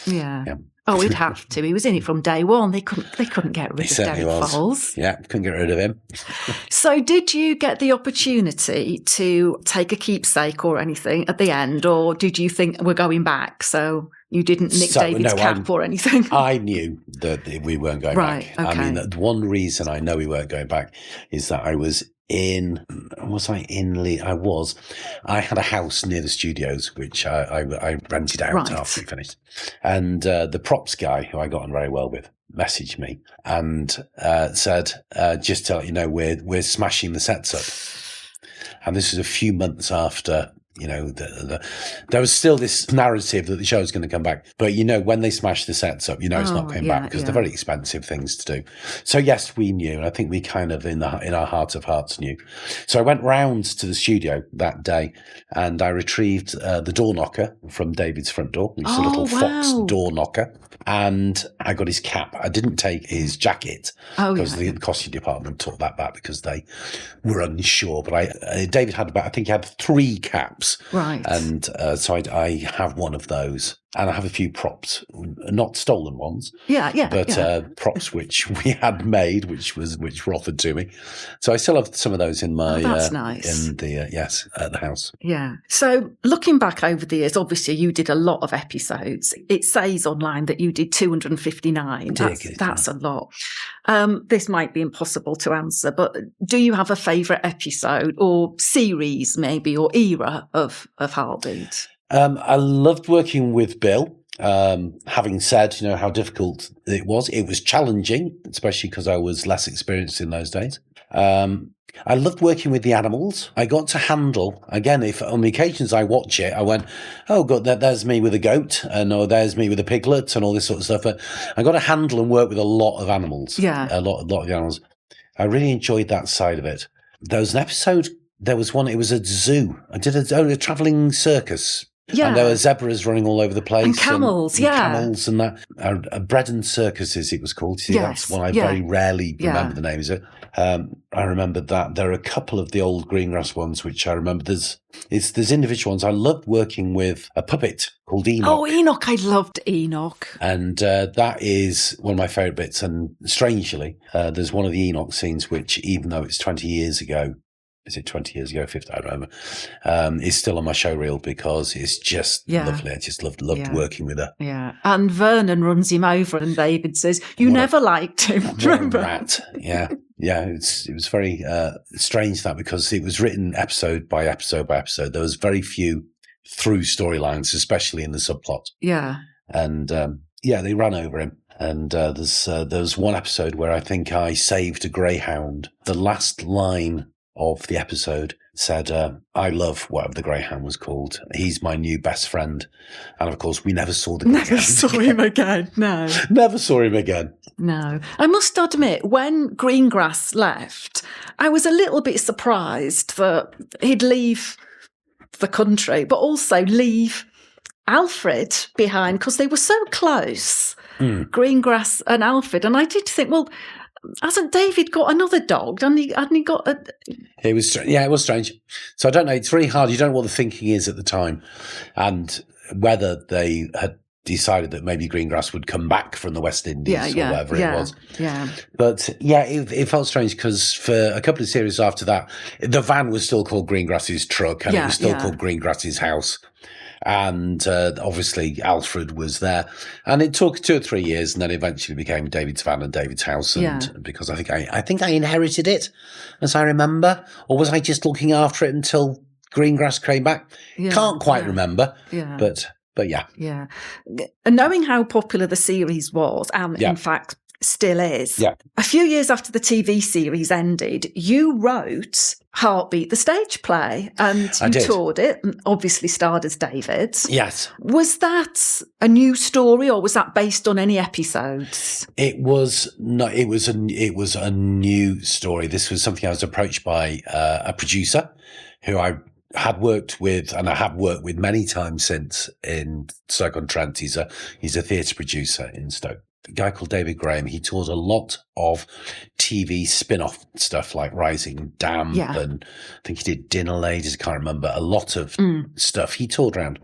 Yeah. Oh, he'd have to. He was in it from day one. They couldn't get rid of Derek Folds. Yeah, couldn't get rid of him. So did you get the opportunity to take a keepsake or anything at the end, or did you think we're going back? So you didn't nick David's cap or anything? I knew that we weren't going back. Okay. I mean, the one reason I know we weren't going back is that I had a house near the studios, which I rented out after we finished. And the props guy, who I got on very well with, messaged me and said, just to let you know, we're smashing the sets up. And this was a few months after, there was still this narrative that the show was going to come back. But, when they smash the sets up, it's not coming back because they're very expensive things to do. So, yes, we knew. And I think we kind of, in our heart of hearts, knew. So I went round to the studio that day and I retrieved the door knocker from David's front door, which is a little fox door knocker. And I got his cap. I didn't take his jacket because the costume department took that back because they were unsure. But David had I think he had 3 caps. Right. And so I have one of those. And I have a few props, not stolen ones. But props which we had made, which were offered to me. So I still have some of those in my. That's nice. In the at the house. Yeah. So looking back over the years, obviously you did a lot of episodes. It says online that you did 259. That's a lot. This might be impossible to answer, but do you have a favourite episode or series, maybe, or era of Heartbeat? I loved working with Bill. Having said, how difficult it was challenging, especially because I was less experienced in those days. I loved working with the animals. I got to handle, again, if on the occasions I watch it, I went, oh, God, there's me with a goat, or there's me with a piglet, and all this sort of stuff. But I got to handle and work with a lot of animals. Yeah. A lot of the animals. I really enjoyed that side of it. There was an episode, it was a zoo. I did a travelling circus. Yeah. And there were zebras running all over the place. And camels, and camels and that. Bread and Circuses, it was called. See, that's one I very rarely remember the names of. I remember that. There are a couple of the old Greengrass ones, which I remember. There's individual ones. I loved working with a puppet called Enoch. Oh, Enoch. I loved Enoch. And that is one of my favourite bits. And strangely, there's one of the Enoch scenes, which even though it's 20 years ago, is it 20 years ago, 50, I don't remember, is still on my show reel because it's just lovely. I just loved working with her. Yeah. And Vernon runs him over and David says, you never liked him. Remember? Rat. Yeah. Yeah, it was very strange that, because it was written episode by episode by episode. There was very few through storylines, especially in the subplot. Yeah. And they ran over him. And there was one episode where I think I saved a greyhound. The last line of the episode said, I love whatever the greyhound was called. He's my new best friend. And of course, we never saw the greyhound. Never saw him again, no. Never saw him again. No. I must admit, when Greengrass left, I was a little bit surprised that he'd leave the country, but also leave Alfred behind, because they were so close, Greengrass and Alfred. And I did think, well, hasn't David got another dog? Hadn't he got a... It was strange. So I don't know. It's really hard. You don't know what the thinking is at the time, and whether they had decided that maybe Greengrass would come back from the West Indies or whatever it was. Yeah. But it felt strange, because for a couple of series after that, the van was still called Greengrass's truck, and it was still called Greengrass's house. And obviously Alfred was there, and it took 2 or 3 years, and then eventually became David's van and David's house. And because I think I inherited it, as I remember, or was I just looking after it until Greengrass came back? Can't quite remember. But yeah. Yeah. And knowing how popular the series was, and in fact still is, a few years after the TV series ended, you wrote Heartbeat, the stage play, and you toured it, and obviously starred as David. Yes. Was that a new story, or was that based on any episodes? It was not. It was a new story. This was something I was approached by a producer who I had worked with, and I have worked with many times since, in Stoke-on-Trent. He's a theatre producer in Stoke. A guy called David Graham. He toured a lot of TV spin-off stuff like Rising Damp, and I think he did Dinner Ladies. I can't remember. A lot of stuff. He toured around,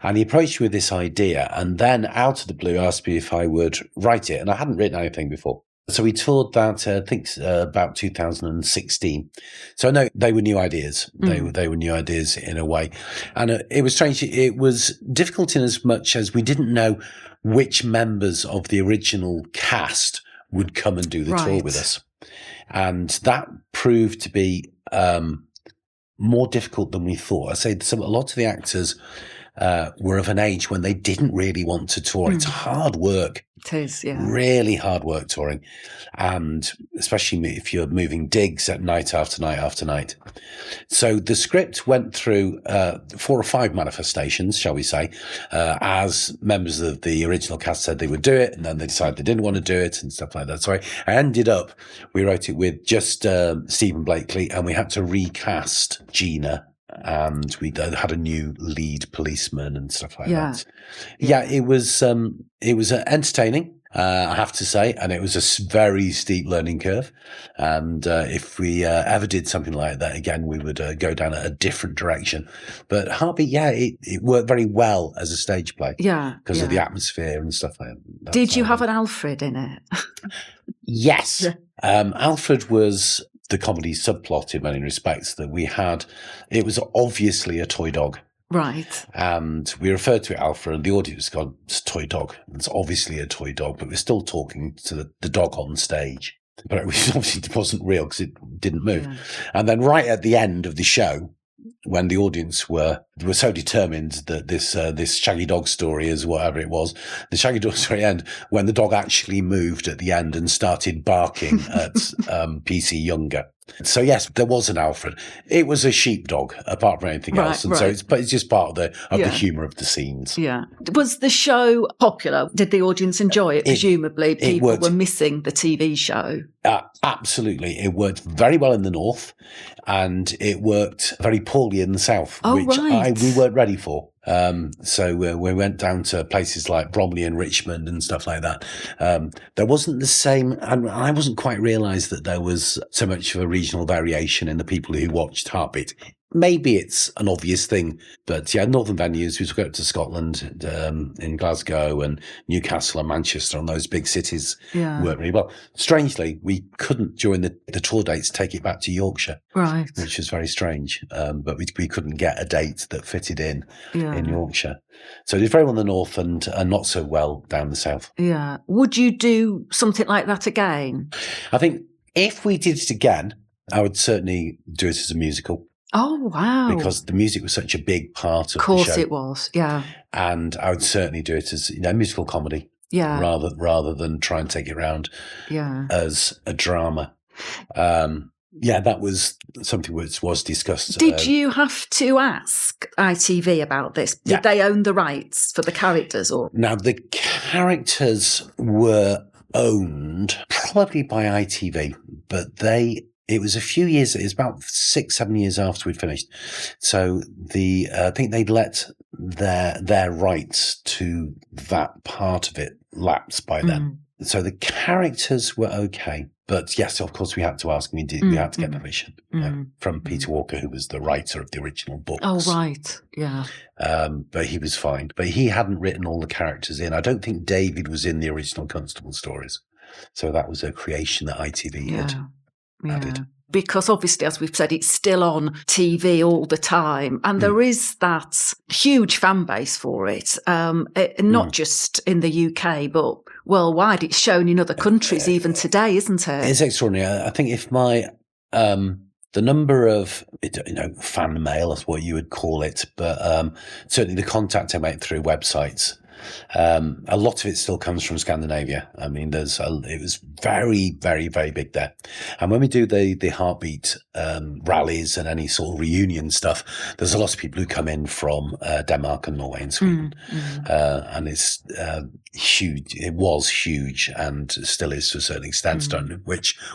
and he approached me with this idea, and then out of the blue asked me if I would write it, and I hadn't written anything before. So we toured that, I think, about 2016. So no, they were new ideas. They were new ideas in a way. And it was strange. It was difficult in as much as we didn't know which members of the original cast would come and do the tour with us. And that proved to be more difficult than we thought. I say a lot of the actors were of an age when they didn't really want to tour. It's hard work. It is, yeah. Really hard work touring. And especially if you're moving digs at night after night after night. So the script went through 4 or 5 manifestations, shall we say, as members of the original cast said they would do it, and then they decided they didn't want to do it and stuff like that. So we wrote it with just Stephen Blakely, and we had to recast Gina, and we had a new lead policeman and stuff like that. Yeah, it was entertaining, I have to say, and it was a very steep learning curve. And if we ever did something like that again, we would go down a different direction. But Heartbeat, it worked very well as a stage play. Yeah, because of the atmosphere and stuff like that. Did you have an Alfred in it? Yes, Alfred was the comedy subplot in many respects that we had. It was obviously a toy dog. Right. And we referred to it Alfred, and the audience gone, it's a toy dog. It's obviously a toy dog, but we're still talking to the dog on stage. But it obviously wasn't real because it didn't move. Yeah. And then right at the end of the show, when the audience were so determined that this Shaggy Dog story is whatever it was, the Shaggy Dog story end, when the dog actually moved at the end and started barking at PC Younger. So yes, there was an Alfred. It was a sheepdog, apart from anything else, and so it's just part of the humour of the scenes. Yeah. Was the show popular? Did the audience enjoy it? Presumably, people were missing the TV show. Absolutely, it worked very well in the north, and it worked very poorly in the south, which we weren't ready for. So we went down to places like Bromley and Richmond and stuff like that. There wasn't the same, and I wasn't quite realised that there was so much of a regional variation in the people who watched Heartbeat. Maybe it's an obvious thing, but yeah, northern venues, we took up to Scotland, in Glasgow and Newcastle and Manchester, and those big cities worked really well. Strangely, we couldn't, during the tour dates, take it back to Yorkshire, which was very strange, but we couldn't get a date that fitted in Yorkshire. So it did very well in the north and not so well down the south. Yeah. Would you do something like that again? I think If we did it again, I would certainly do it as a musical. Oh, wow. Because the music was such a big part of the show. Of course it was, yeah. And I would certainly do it as, musical comedy. Yeah. Rather than try and take it around as a drama. That was something which was discussed. Did you have to ask ITV about this? Did they own the rights for the characters? Or Now, the characters were owned probably by ITV, but it was a few years, it was about 6-7 years after we'd finished. So I think they'd let their rights to that part of it lapse by then. So the characters were okay. But yes, of course, we had to ask. We had to get permission from Peter Walker, who was the writer of the original books. Oh, right. Yeah. But he was fine. But he hadn't written all the characters in. I don't think David was in the original Constable stories. So that was a creation that ITV had added. Because obviously, as we've said, it's still on TV all the time. And there is that huge fan base for it, not just in the UK, but worldwide. It's shown in other countries even today, isn't it? It's extraordinary. I think if the number of, fan mail, that's what you would call it, but certainly the contact I make through websites, a lot of it still comes from Scandinavia. I mean, it was very, very, very big there. And when we do the Heartbeat rallies and any sort of reunion stuff, there's a lot of people who come in from Denmark and Norway and Sweden. And it's huge. It was huge and still is to a certain extent,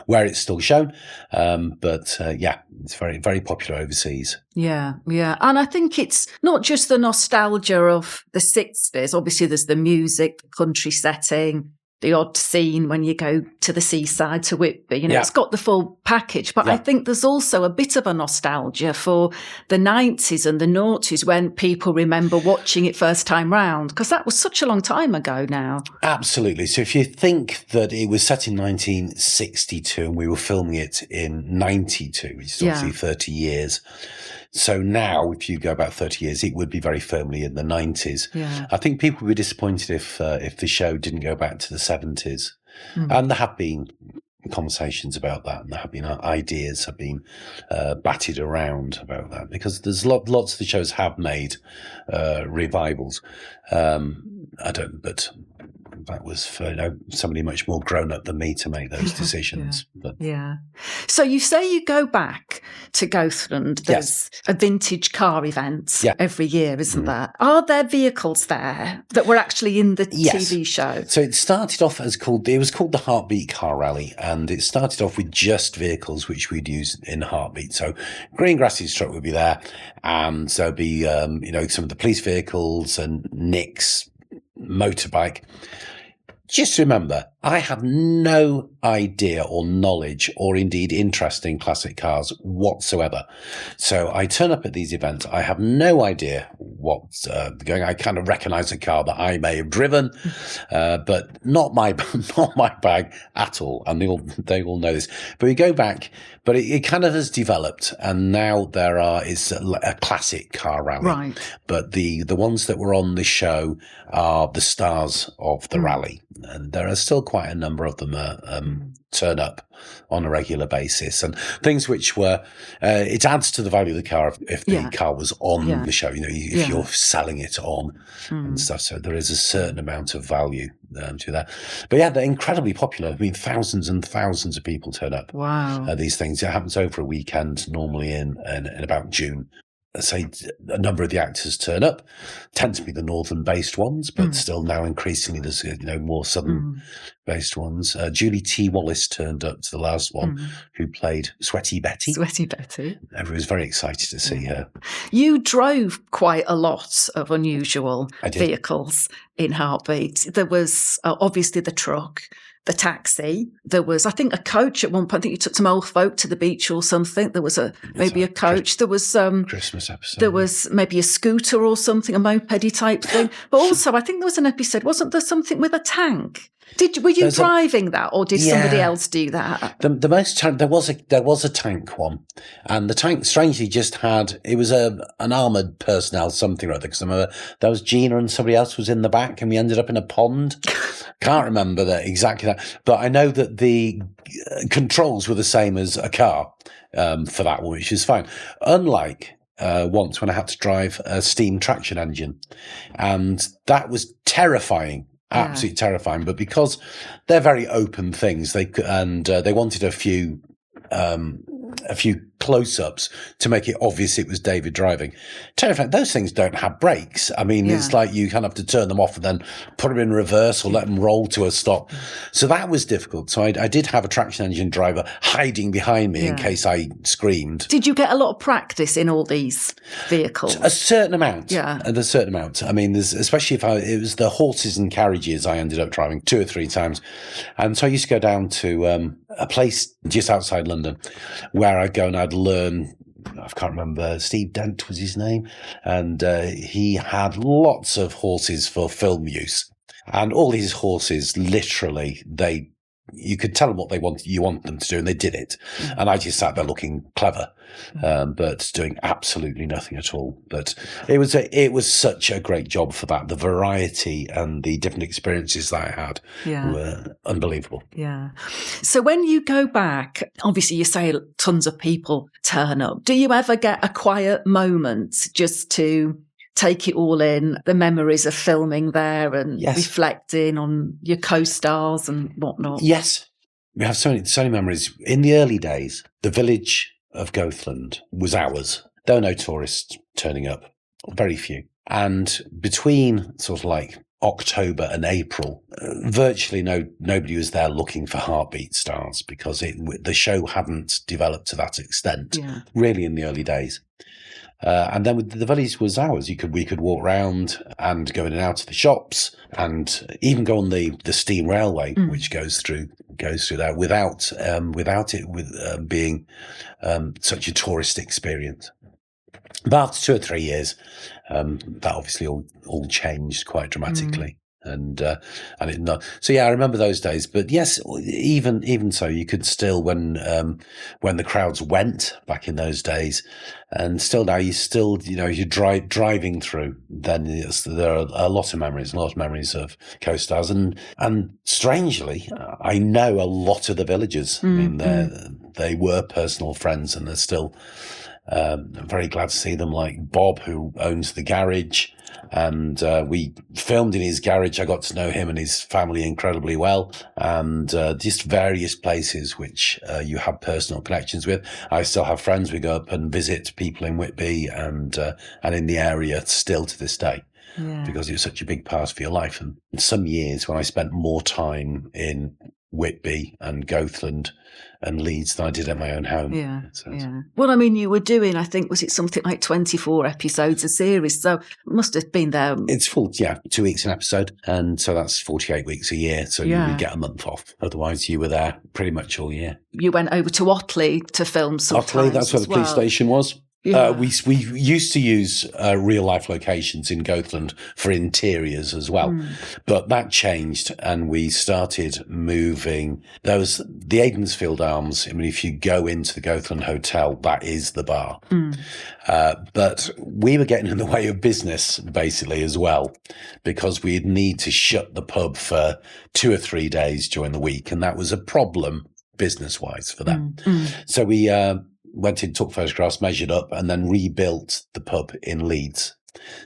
where it's still shown. But it's very, very popular overseas. Yeah. And I think it's not just the nostalgia of the 60s. Obviously, there's the music, the country setting, the odd scene when you go to the seaside to Whitby. It's got the full package. But I think there's also a bit of a nostalgia for the 90s and the noughties when people remember watching it first time round, because that was such a long time ago now. Absolutely. So if you think that it was set in 1962 and we were filming it in 92, which is obviously 30 years. So now, if you go about 30 years, it would be very firmly in the 90s. Yeah. I think people would be disappointed if the show didn't go back to the 70s. And there have been conversations about that, and there have been ideas have been batted around about that, because there's lots of the shows have made revivals. But that was for somebody much more grown up than me to make those decisions. So you say you go back to Goathland. There's a vintage car event every year, isn't there? Are there vehicles there that were actually in the TV show? So it started off it was called the Heartbeat Car Rally, and it started off with just vehicles which we'd use in Heartbeat. So Greengrass's truck would be there, and there'd be some of the police vehicles and Nick's motorbike. Just remember, I have no idea or knowledge or indeed interest in classic cars whatsoever. So I turn up at these events. I have no idea what's going. I kind of recognise a car that I may have driven, but not my bag at all. And they all know this. But we go back, but it kind of has developed, and now is a classic car rally. Right. But the ones that were on the show are the stars of the rally. And there are still quite a number of them turn up on a regular basis, and things which were it adds to the value of the car if the car was on the show. If you're selling it on and stuff, so there is a certain amount of value to that. But they're incredibly popular. I mean, thousands and thousands of people turn up. Wow! These things, it happens over a weekend, normally in about June. Say a number of the actors turn up, tend to be the northern-based ones, but still now increasingly there's more southern-based ones. Julie T. Wallace turned up to the last one, who played Sweaty Betty. Sweaty Betty. Everyone was very excited to see her. You drove quite a lot of unusual vehicles in Heartbeat. There was obviously the truck, the taxi. There was, I think, a coach at one point. I think you took some old folk to the beach or something. There was maybe a coach. There was Christmas episode. There was maybe a scooter or something, a mopedy type thing. But also, I think there was an episode. Wasn't there something with a tank? Were you driving that, or did somebody else do that? The most there was a tank one, and the tank strangely just had an armoured personnel something or other, because I remember there was Gina and somebody else was in the back, and we ended up in a pond. Can't remember that exactly that, but I know that the controls were the same as a car for that one, which is fine. Unlike once when I had to drive a steam traction engine, and that was terrifying. Absolutely terrifying, but because they're very open things, they wanted a few close-ups to make it obvious it was David driving. Terrifying. Those things don't have brakes. I mean, it's like you kind of have to turn them off and then put them in reverse or let them roll to a stop. So that was difficult. So I did have a traction engine driver hiding behind me in case I screamed. Did you get a lot of practice in all these vehicles? A certain amount. Yeah. A certain amount. I mean, especially if it was the horses and carriages I ended up driving 2 or 3 times. And so I used to go down to a place just outside London where I'd go and I'd learn. I can't remember, Steve Dent was his name, and he had lots of horses for film use, and all these horses literally you could tell them what you want them to do, and they did it. And I just sat there looking clever, but doing absolutely nothing at all. But it was such a great job for that. The variety and the different experiences that I had were unbelievable. Yeah. So when you go back, obviously you say tons of people turn up. Do you ever get a quiet moment just to take it all in, the memories of filming there and reflecting on your co-stars and whatnot? Yes. We have so many memories. In the early days, the village of Goathland was ours. There were no tourists turning up, very few. And between sort of like October and April, virtually nobody was there looking for Heartbeat stars because the show hadn't developed to that extent, really, in the early days. And then the village was ours. We could walk around and go in and out of the shops, and even go on the steam railway, which goes through there without it being such a tourist experience. But after 2 or 3 years, that obviously all changed quite dramatically. So I remember those days. But yes, even so, you could still, when the crowds went back in those days, and still now, you're driving through, then there are a lot of memories of co-stars, and strangely, I know a lot of the villagers. I mean, they were personal friends, and they're still. I'm very glad to see them, like Bob, who owns the garage, and we filmed in his garage. I got to know him and his family incredibly well, and just various places which you have personal connections with. I still have friends. We go up and visit people in Whitby and in the area still to this day. Because it was such a big part of your life. And some years when I spent more time in Whitby and Goathland and Leeds than I did at my own home. Well, I mean, you were doing, I think, was it something like 24 episodes a series? So it must have been there. It's full, 2 weeks an episode. And so that's 48 weeks a year. So you would get a month off. Otherwise, you were there pretty much all year. You went over to Otley to film sometimes. Otley, that's where the police station was. We used to use real life locations in Goathland for interiors as well, but that changed, and we started moving. There was the Aidensfield Arms. I mean, if you go into the Goathland Hotel, that is the bar. But we were getting in the way of business basically as well, because we'd need to shut the pub for 2 or 3 days during the week, and that was a problem business wise for them. So we went in, took photographs, measured up, and then rebuilt the pub in Leeds.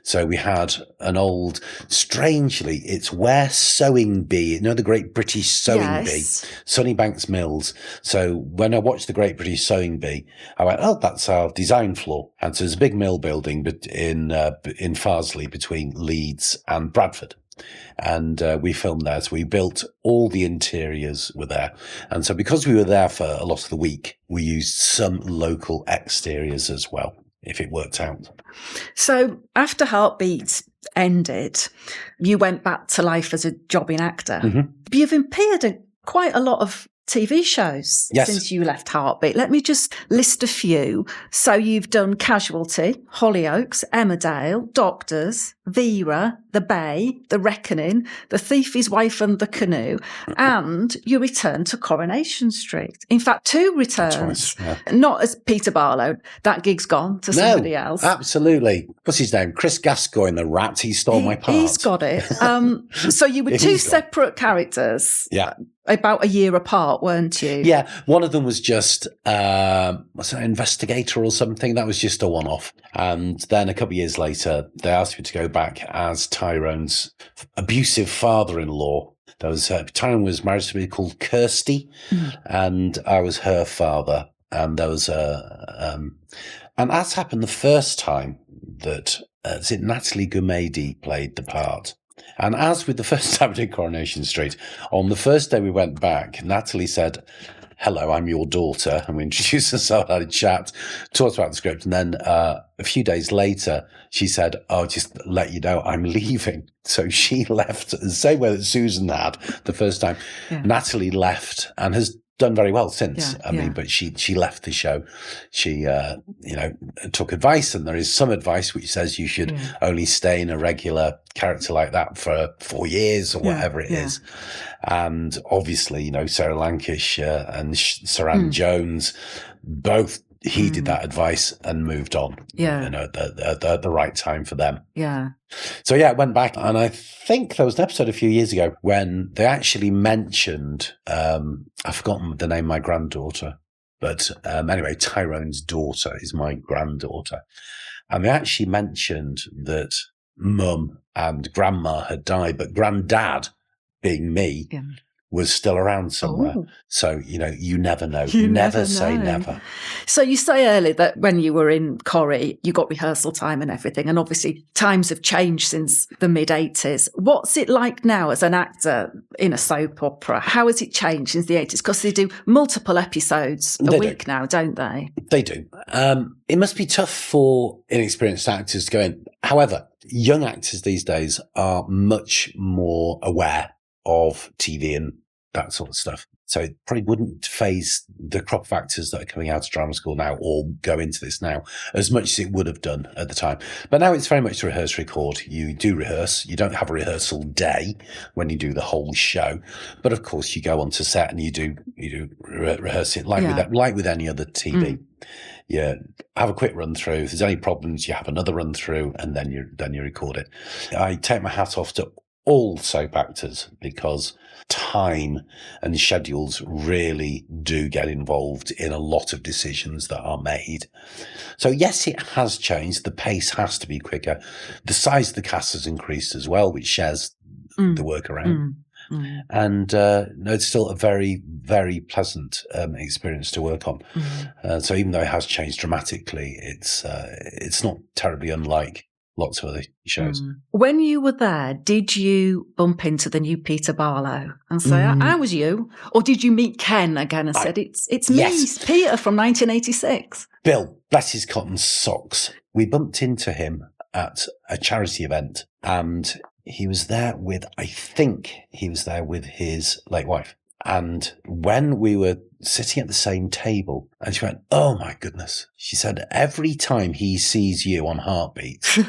So we had an old, strangely, it's where Sewing Bee, the Great British Sewing Bee, Sunnybanks Mills. So when I watched the Great British Sewing Bee, I went, oh, that's our design floor. And so there's a big mill building in Farsley between Leeds and Bradford. And we filmed there. So we built all the interiors were there. And so because we were there for a lot of the week, we used some local exteriors as well, if it worked out. So after Heartbeat ended, you went back to life as a jobbing actor. You've appeared in quite a lot of TV shows Yes. since you left Heartbeat. Let me just list a few. So you've done Casualty, Hollyoaks, Emmerdale, Doctors, Vera, The Bay, The Reckoning, The Thief, His Wife and the Canoe, and you return to Coronation Street. In fact, 2 returns. Yeah. Not as Peter Barlow. That gig's gone to somebody else. Absolutely. What's his name? Chris Gascoigne, the rat. He stole my part. He's got it. So you were 2 separate characters. Yeah. About a year apart, weren't you? Yeah, one of them was just was it an investigator or something? That was just a one-off. And then a couple of years later, they asked me to go back as Tyrone's abusive father-in-law. There was Tyrone was married to somebody called Kirsty, and I was her father. And there was and as happened the first time that Natalie Gumedi played the part. And as with the first time in Coronation Street, on the first day we went back, Natalie said, "Hello, I'm your daughter." And we introduced ourselves, had a chat, talked about the script. And then a few days later, she said, "Oh, just let you know, I'm leaving." So she left the same way that Susan had the first time. Yeah. Natalie left and has done very well since. I mean, but she left the show. She, took advice, and there is some advice which says you should only stay in a regular character like that for 4 years or whatever it is. And obviously, Sarah Lancashire and Saran Jones both heeded that advice and moved on. At the right time for them. Yeah. So I went back, and I think there was an episode a few years ago when they actually mentioned, I've forgotten the name of my granddaughter, but anyway, Tyrone's daughter is my granddaughter. And they actually mentioned that Mum and Grandma had died, but Granddad, being me, was still around somewhere. Oh. So, you never know. You never say never. So you say earlier that when you were in Corrie, you got rehearsal time and everything. And obviously times have changed since the mid-80s. What's it like now as an actor in a soap opera? How has it changed since the 80s? Because they do multiple episodes a week now, don't they? They do. It must be tough for inexperienced actors to go in. However, young actors these days are much more aware of TV and that sort of stuff. So it probably wouldn't phase the crop of actors that are coming out of drama school now or go into this now as much as it would have done at the time. But now it's very much rehearse, record. You do rehearse. You don't have a rehearsal day when you do the whole show. But of course, you go onto set and you do rehearse it like with any other TV. You have a quick run through. If there's any problems, you have another run through, and then you record it. I take my hat off to all soap actors because time and schedules really do get involved in a lot of decisions that are made. So yes, it has changed. The pace has to be quicker. The size of the cast has increased as well, which shares the work around. And it's still a very, very pleasant experience to work on. So even though it has changed dramatically, it's not terribly unlike lots of other shows. When you were there, did you bump into the new Peter Barlow and say, "How was you?" Or did you meet Ken again and said, "It's me, Peter from 1986"? Bill, bless his cotton socks. We bumped into him at a charity event, and he was there with his late wife. And when we were sitting at the same table, and she went, "Oh my goodness." She said, "Every time he sees you on Heartbeat,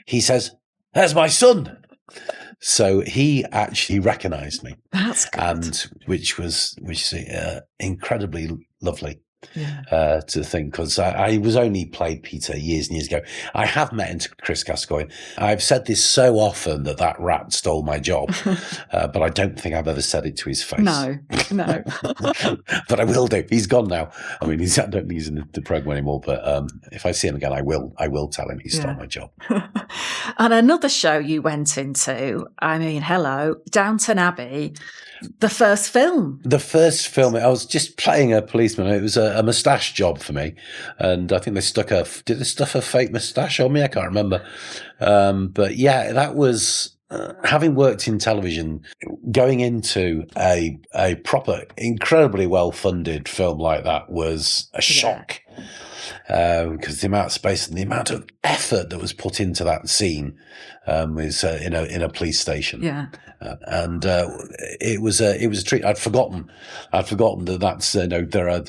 he says, 'There's my son.'" So he actually recognised me. That's good. And which is incredibly lovely. To think, because I was only played Peter years and years ago. I have met into Chris Gascoigne. I've said this so often that rat stole my job, but I don't think I've ever said it to his face. No. But I will do. He's gone now. I mean, I don't think he's in the program anymore. But if I see him again, I will tell him he stole my job. And another show you went into, Downton Abbey. The first film. I was just playing a policeman. It was a moustache job for me. And I think did they stuff a fake moustache on me? I can't remember. But yeah, that was, having worked in television, going into a proper, incredibly well-funded film like that was a shock. because the amount of space and the amount of effort that was put into that scene was in a police station. Yeah. And it was a treat. I'd forgotten that that's there are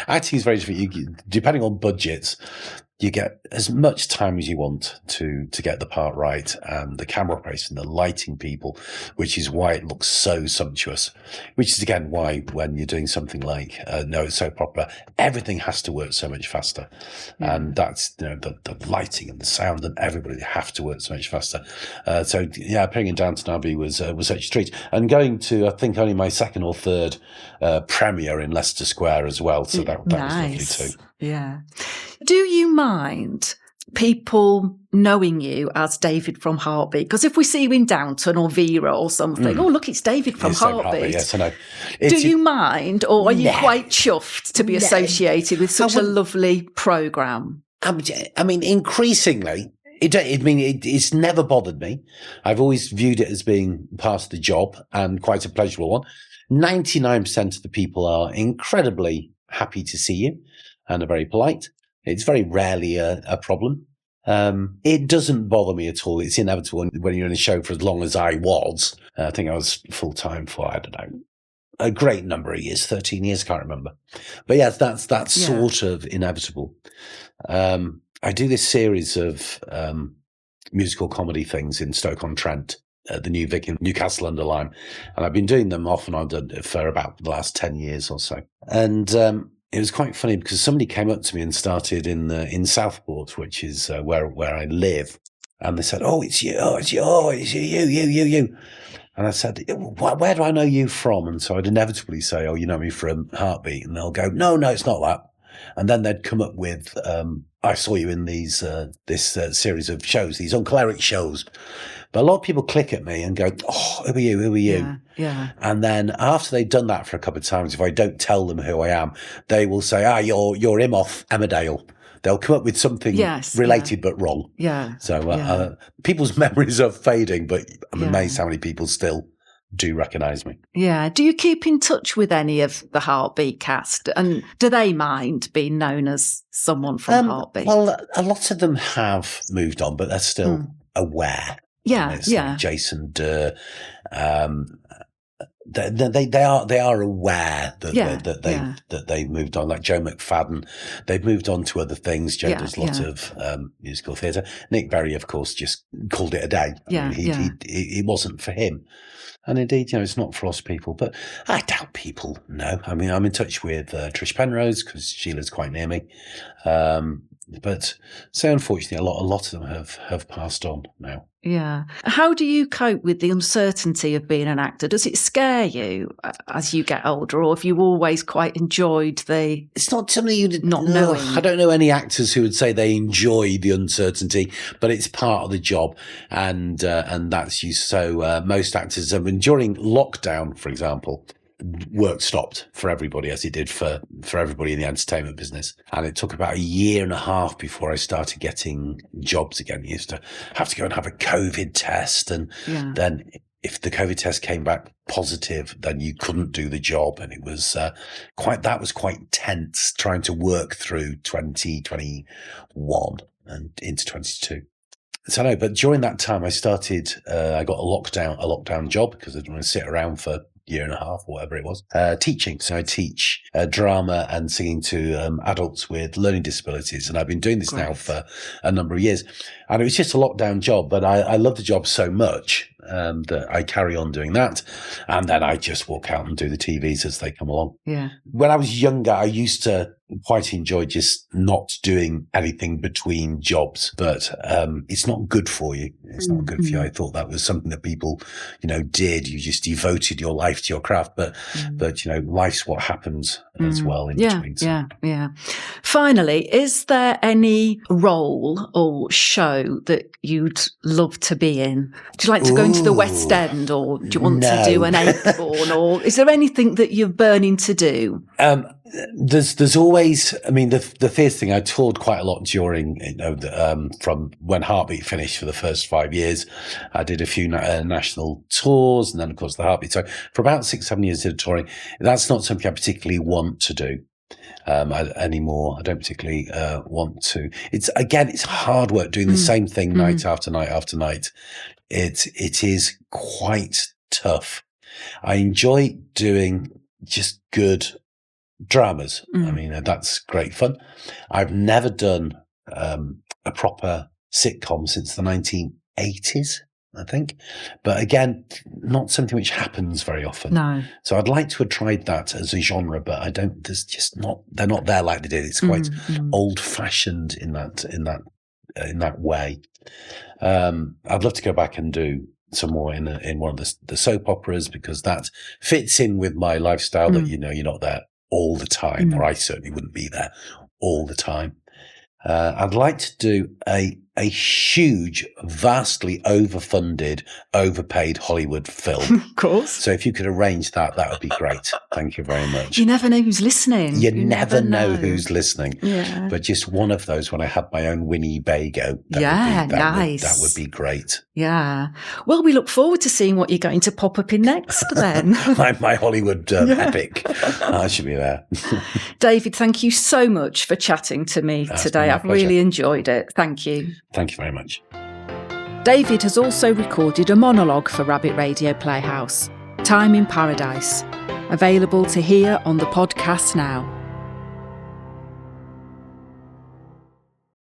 acting is very different. Depending on budgets, you get as much time as you want to get the part right, and the camera operator and the lighting people, which is why it looks so sumptuous. Which is again why when you're doing something like No, It's So Proper, everything has to work so much faster, and that's the lighting and the sound and everybody have to work so much faster. So yeah, appearing in Downton Abbey was such a treat, and going to I think only my second or third premiere in Leicester Square as well. So that was lovely too. Yeah. Do you mind people knowing you as David from Heartbeat? Because if we see you in Downton or Vera or something, oh, look, it's David from Heartbeat. Yes, I know. Do you mind, or are you quite chuffed to be associated with such a lovely programme? I mean, increasingly, it's never bothered me. I've always viewed it as being part of the job and quite a pleasurable one. 99% of the people are incredibly happy to see you and are very polite. It's very rarely a problem. It doesn't bother me at all. It's inevitable when you're in a show for as long as I was. I think I was full-time for, I don't know, a great number of years, 13 years, can't remember. But yes, that's sort of inevitable. I do this series of musical comedy things in Stoke-on-Trent, the New Vic in Newcastle under Lyme. And I've been doing them off and on for about the last 10 years or so. And it was quite funny because somebody came up to me and started in Southport, which is where I live. And they said, "Oh, it's you. Oh, it's you. Oh, it's you. And I said, "Where do I know you from?" And so I'd inevitably say, "Oh, you know me from Heartbeat." And they'll go, No, it's not that. And then they'd come up with, "I saw you in this series of shows, these Uncle Eric shows." But a lot of people click at me and go, "Oh, who are you? Who are you?" Yeah. And then after they've done that for a couple of times, if I don't tell them who I am, they will say, you're him off Emmerdale. They'll come up with something related but wrong. Yeah. So people's memories are fading, but I'm amazed how many people still do recognise me. Yeah. Do you keep in touch with any of the Heartbeat cast? And do they mind being known as someone from Heartbeat? Well, a lot of them have moved on, but they're still aware. Yeah, like Jason Durr. They are aware that they've moved on. Like Joe McFadden, they've moved on to other things. Joe does a lot of musical theatre. Nick Berry, of course, just called it a day. It wasn't for him. And indeed, it's not for lots of people. But I doubt people know. I mean, I'm in touch with Trish Penrose because she lives quite near me. But so unfortunately, a lot of them have passed on now. Yeah. How do you cope with the uncertainty of being an actor? Does it scare you as you get older, or have you always quite enjoyed the? It's not something you did not knowing. I don't know any actors who would say they enjoy the uncertainty, but it's part of the job, and that's you. So most actors, during lockdown, for example, work stopped for everybody, as it did for everybody in the entertainment business. And it took about a year and a half before I started getting jobs again. You used to have to go and have a COVID test. And then if the COVID test came back positive, then you couldn't do the job. And it was quite tense trying to work through 2021 and into 22. So no, but during that time I started, I got a lockdown job because I didn't want to sit around for year and a half or whatever it was, teaching. So I teach drama and singing to adults with learning disabilities. And I've been doing this now for a number of years. And it was just a lockdown job, but I love the job so much that I carry on doing that. And then I just walk out and do the TVs as they come along. Yeah. When I was younger, I used to quite enjoy just not doing anything between jobs, but it's not good for you. It's not good for you. I thought that was something that people, did. You just devoted your life to your craft, but life's what happens as well in between. Yeah. Finally, is there any role or show that you'd love to be in? Do you like to go into the West End, or do you want to do an Acorn, or is there anything that you're burning to do? There's always, the theatre thing. I toured quite a lot during, from when Heartbeat finished for the first 5 years. I did a few national tours, and then of course the Heartbeat. So for about 6-7 years of touring, that's not something I particularly want to do. anymore. I don't particularly want to. It's hard work doing the same thing night after night after night. It is quite tough. I enjoy doing just good dramas. I mean, that's great fun. I've never done a proper sitcom since the 1980s, I think. But again, not something which happens very often. No. So I'd like to have tried that as a genre, but I don't, there's just not, they're not there like they did. It's quite old fashioned in that way. I'd love to go back and do some more in one of the soap operas, because that fits in with my lifestyle that, you know, you're not there all the time, or I certainly wouldn't be there all the time. I'd like to do a huge, vastly overfunded, overpaid Hollywood film. Of course. So if you could arrange that, that would be great. Thank you very much. You never know who's listening. You never know who's listening. Yeah. But just one of those when I had my own Winnebago. Nice. That would be great. Yeah. Well, we look forward to seeing what you're going to pop up in next then. my Hollywood epic. I should be there. David, thank you so much for chatting to me today. I've really enjoyed it. Thank you. Thank you very much. David has also recorded a monologue for Rabbit Radio Playhouse, Time in Paradise, available to hear on the podcast now.